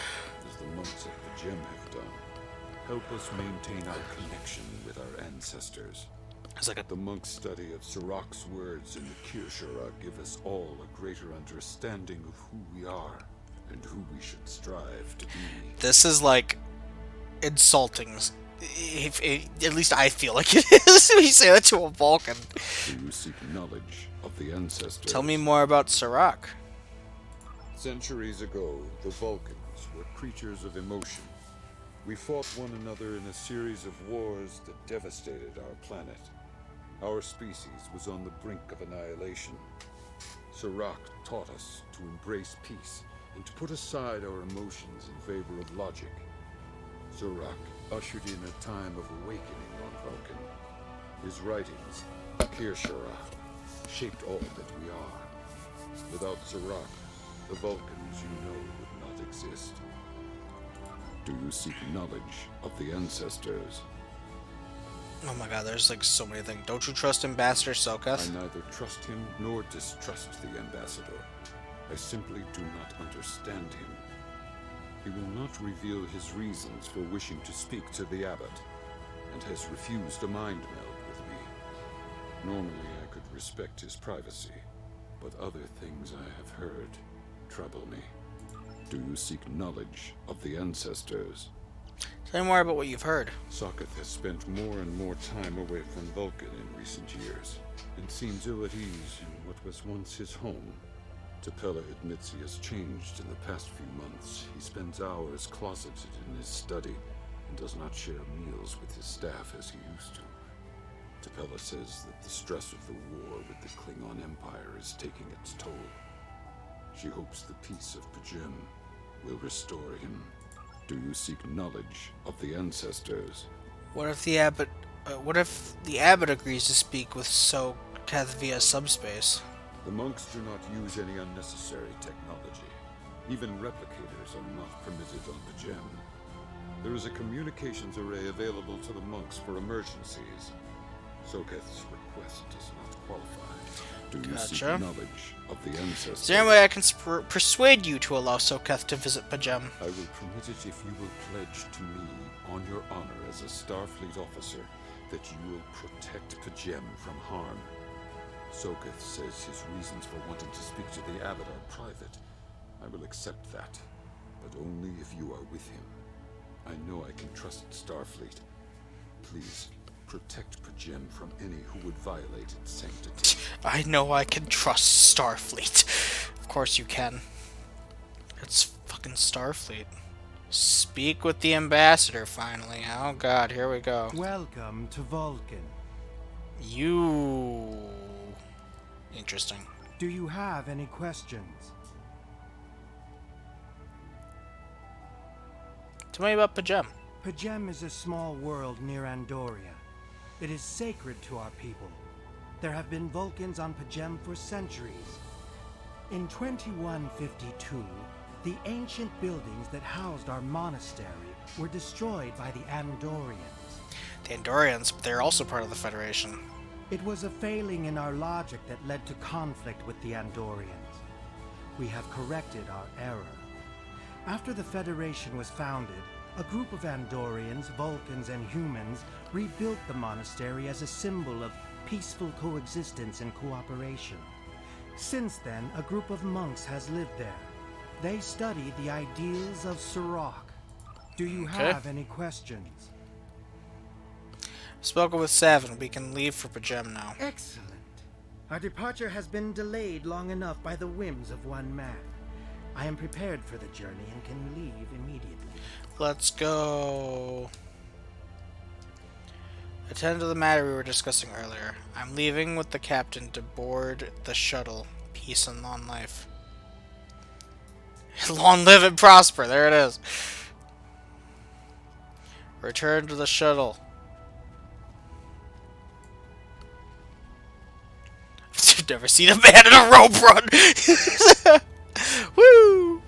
as the monks at Pajem have done, help us maintain our connection with our ancestors. The monks' study of Sirach's words in the Kirshara give us all a greater understanding of who we are and who we should strive to be. This is like insulting. At least I feel like it is when you say that to a Vulcan. Do you seek knowledge of the ancestors? Tell me more about Sirach. Centuries ago, the Vulcans were creatures of emotion. We fought one another in a series of wars that devastated our planet. Our species was on the brink of annihilation. Sirach taught us to embrace peace and to put aside our emotions in favor of logic. Sirach ushered in a time of awakening on Vulcan. His writings, Kirshara, shaped all that we are. Without Sirach, the Vulcans you know would not exist. Do you seek knowledge of the ancestors? Oh my god, there's like so many things. Don't you trust Ambassador Soketh? I neither trust him nor distrust the ambassador. I simply do not understand him. He will not reveal his reasons for wishing to speak to the abbot, and has refused a mind meld with me. Normally I could respect his privacy, but other things I have heard trouble me. Do you seek knowledge of the ancestors? Tell me more about what you've heard. Sokoth has spent more and more time away from Vulcan in recent years, and seems ill at ease in what was once his home. T'Pella admits he has changed in the past few months. He spends hours closeted in his study, and does not share meals with his staff as he used to. T'Pella says that the stress of the war with the Klingon Empire is taking its toll. She hopes the peace of P'Jem will restore him. Do you seek knowledge of the ancestors? What if the abbot agrees to speak with Sokath via subspace? The monks do not use any unnecessary technology. Even replicators are not permitted on P'Jem. There is a communications array available to the monks for emergencies. Sokath's request does not qualify. Do you seek knowledge of the ancestors? Is there any way I can persuade you to allow Sokath to visit P'Jem? I will permit it if you will pledge to me, on your honor as a Starfleet officer, that you will protect P'Jem from harm. Sokath says his reasons for wanting to speak to the abbot are private. I will accept that, but only if you are with him. I know I can trust Starfleet. Please, protect P'Jem from any who would violate its sanctity. I know I can trust Starfleet. Of course you can. It's fucking Starfleet. Speak with the ambassador, finally. Oh god, here we go. Welcome to Vulcan. You... Interesting. Do you have any questions? Tell me about P'Jem. P'Jem is a small world near Andoria. It is sacred to our people. There have been Vulcans on P'Jem for centuries. In 2152, the ancient buildings that housed our monastery were destroyed by the Andorians. The Andorians, but they're also part of the Federation. It was a failing in our logic that led to conflict with the Andorians. We have corrected our error. After the Federation was founded, a group of Andorians, Vulcans, and humans rebuilt the monastery as a symbol of peaceful coexistence and cooperation. Since then, a group of monks has lived there. They studied the ideals of Sirach. Do you have any questions? Spoken with Savin. We can leave for P'Jem now. Excellent. Our departure has been delayed long enough by the whims of one man. I am prepared for the journey and can leave immediately. Let's go. Attend to the matter we were discussing earlier. I'm leaving with the captain to board the shuttle. Peace and long life. Long live and prosper. There it is. Return to the shuttle. I've never seen a man in a rope run. Woo!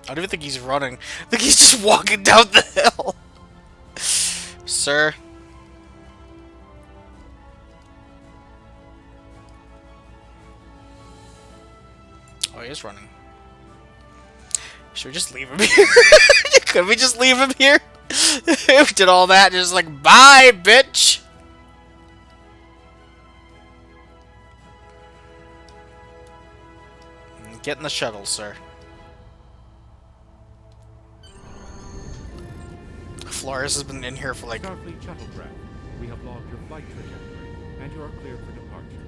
I don't even think he's running. I think he's just walking down the hill. Sir. Oh, he is running. Should we just leave him here? Could we just leave him here? We did all that and just like, bye, bitch! Get in the shuttle, sir. Flores has been in here for like... Starfleet shuttlecraft, we have logged your flight trajectory, and you are cleared for departure.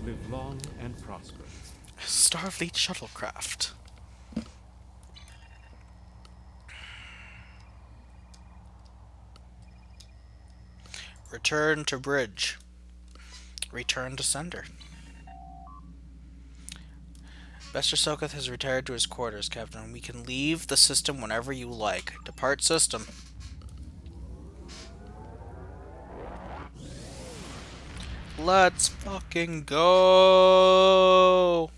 Live long and prosper. Starfleet shuttlecraft. Return to bridge. Return to sender. Bester Sokath has retired to his quarters, Captain. We can leave the system whenever you like. Depart system. Let's fucking go!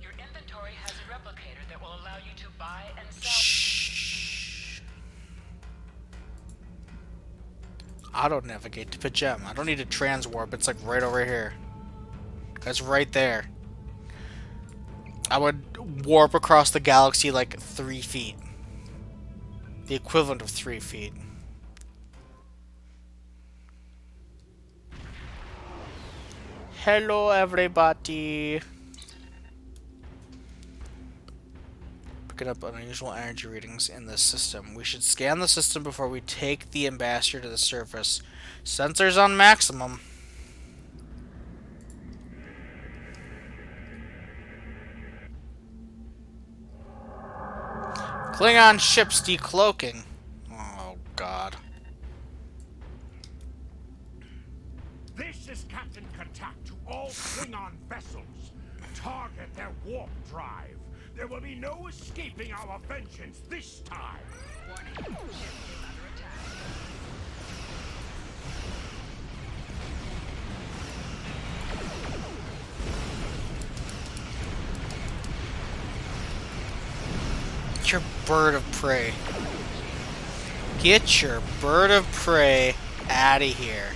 Your inventory has a replicator that will allow you to buy and sell. Shh. Auto-navigate to Pajem. I don't need to transwarp. It's like right over here. It's right there. I would warp across the galaxy like 3 feet. The equivalent of 3 feet. Hello, everybody. Picking up unusual energy readings in this system. We should scan the system before we take the ambassador to the surface. Sensors on maximum. Klingon ships decloaking. Oh, God. This is Captain Katak to all Klingon vessels. Target their warp drive. There will be no escaping our vengeance this time. Warning. Ship is under attack. Get your bird of prey. Get your bird of prey out of here.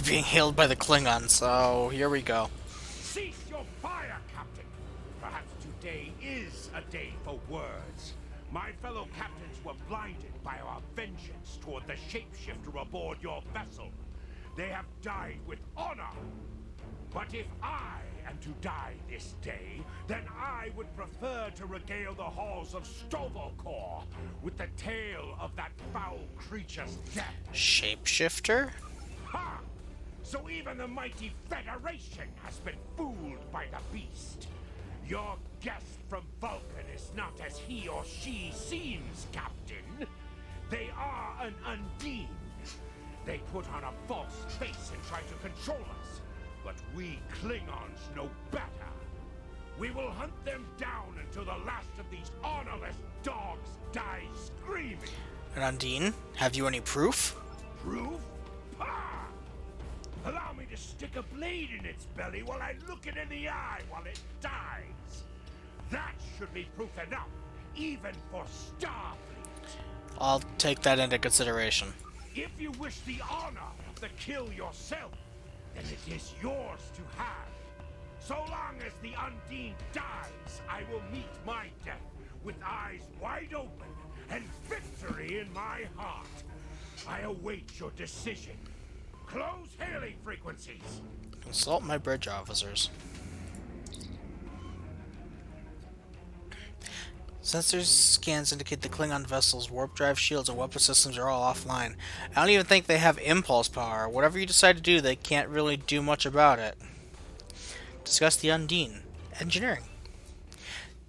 Being hailed by the Klingons, so here we go. Cease your fire, Captain. Perhaps today is a day for words. My fellow captains were blinded by our vengeance toward the shapeshifter aboard your vessel. They have died with honor. But if I am to die this day, then I would prefer to regale the halls of Stovokor with the tale of that foul creature's death. Shapeshifter? Ha! So even the mighty Federation has been fooled by the beast. Your guest from Vulcan is not as he or she seems, Captain. They are an Undine. They put on a false face and try to control us. But we Klingons know better. We will hunt them down until the last of these honorless dogs die screaming. And Undine, have you any proof? Proof? Ha! Allow me to stick a blade in its belly while I look it in the eye while it dies. That should be proof enough, even for Starfleet. I'll take that into consideration. If you wish the honor of the kill yourself, then it is yours to have. So long as the Undine dies, I will meet my death with eyes wide open and victory in my heart. I await your decision. Close hailing frequencies. Consult my bridge officers. Sensors scans indicate the Klingon vessels, warp drive shields, and weapon systems are all offline. I don't even think they have impulse power. Whatever you decide to do, they can't really do much about it. Discuss the Undine. Engineering.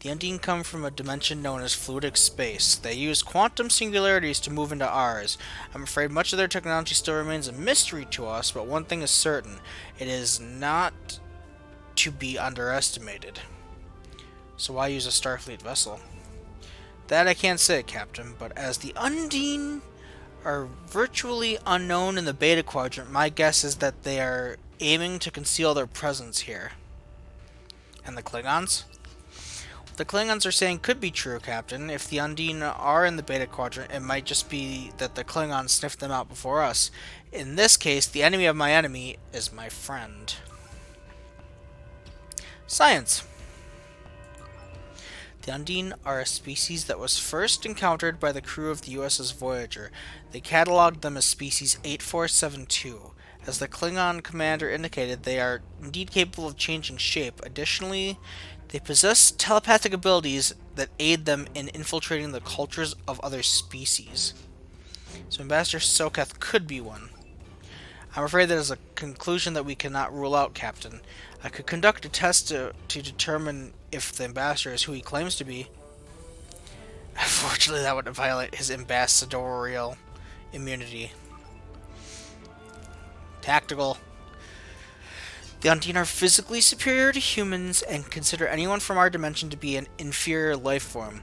The Undine come from a dimension known as fluidic space. They use quantum singularities to move into ours. I'm afraid much of their technology still remains a mystery to us, but one thing is certain. It is not to be underestimated. So why use a Starfleet vessel? That I can't say, Captain, but as the Undine are virtually unknown in the Beta Quadrant, my guess is that they are aiming to conceal their presence here. And the Klingons? What the Klingons are saying could be true, Captain. If the Undine are in the Beta Quadrant, it might just be that the Klingons sniffed them out before us. In this case, the enemy of my enemy is my friend. Science. The Undine are a species that was first encountered by the crew of the USS Voyager. They cataloged them as species 8472. As the Klingon commander indicated, they are indeed capable of changing shape. Additionally, they possess telepathic abilities that aid them in infiltrating the cultures of other species. So Ambassador Soketh could be one. I'm afraid that is a conclusion that we cannot rule out, Captain. I could conduct a test to determine if the ambassador is who he claims to be. Unfortunately, that would violate his ambassadorial immunity. Tactical. The Undine are physically superior to humans and consider anyone from our dimension to be an inferior life form.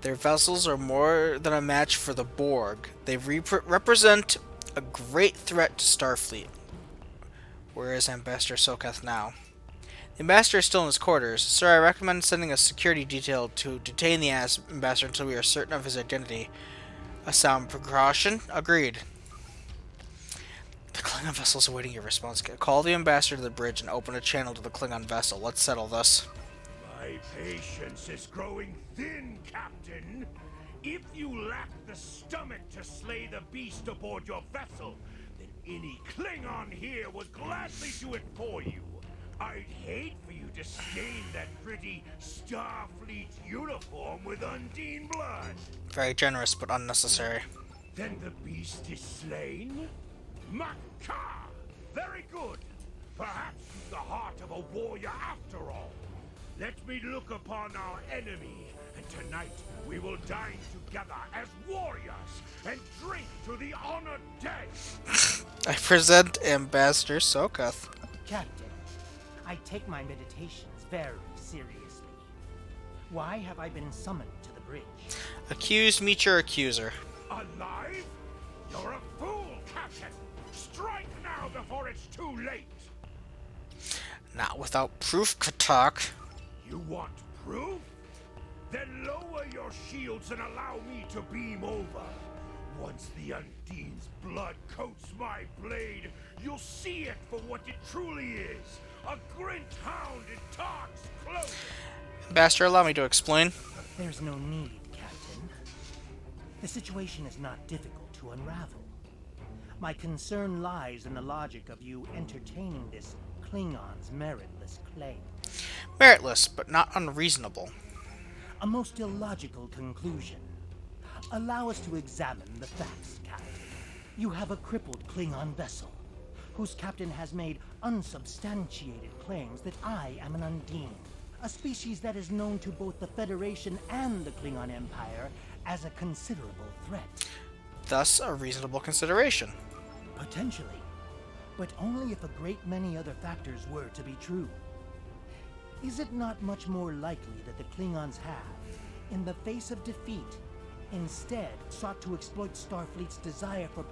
Their vessels are more than a match for the Borg. They represent a great threat to Starfleet. Where is Ambassador Sokath now? The Ambassador is still in his quarters. Sir, I recommend sending a security detail to detain the Ambassador until we are certain of his identity. A sound precaution? Agreed. The Klingon vessel is awaiting your response. Call the Ambassador to the bridge and open a channel to the Klingon vessel. Let's settle this. My patience is growing thin, Captain. If you lack the stomach to slay the beast aboard your vessel, then any Klingon here would gladly do it for you. I'd hate for you to stain that pretty Starfleet uniform with Undine blood. Very generous, but unnecessary. Then the beast is slain? Makar! Very good. Perhaps you've the heart of a warrior after all. Let me look upon our enemy, and tonight we will dine together as warriors and drink to the honored dead. I present Ambassador Sokath. Captain, I take my meditations very seriously. Why have I been summoned to the bridge? Accused, meet your accuser. Alive? You're a fool, Captain! Strike now before it's too late! Not without proof, Katak. You want proof? Then lower your shields and allow me to beam over. Once the Undine's blood coats my blade, you'll see it for what it truly is. A Grint hound in Tark's clothing. Ambassador, allow me to explain. There's no need, Captain. The situation is not difficult to unravel. My concern lies in the logic of you entertaining this Klingon's meritless claim. Meritless, but not unreasonable. A most illogical conclusion. Allow us to examine the facts, Captain. You have a crippled Klingon vessel, whose captain has made unsubstantiated claims that I am an Undine, a species that is known to both the Federation and the Klingon Empire as a considerable threat. Thus, a reasonable consideration. Potentially, but only if a great many other factors were to be true. Is it not much more likely that the Klingons have, in the face of defeat, instead sought to exploit Starfleet's desire for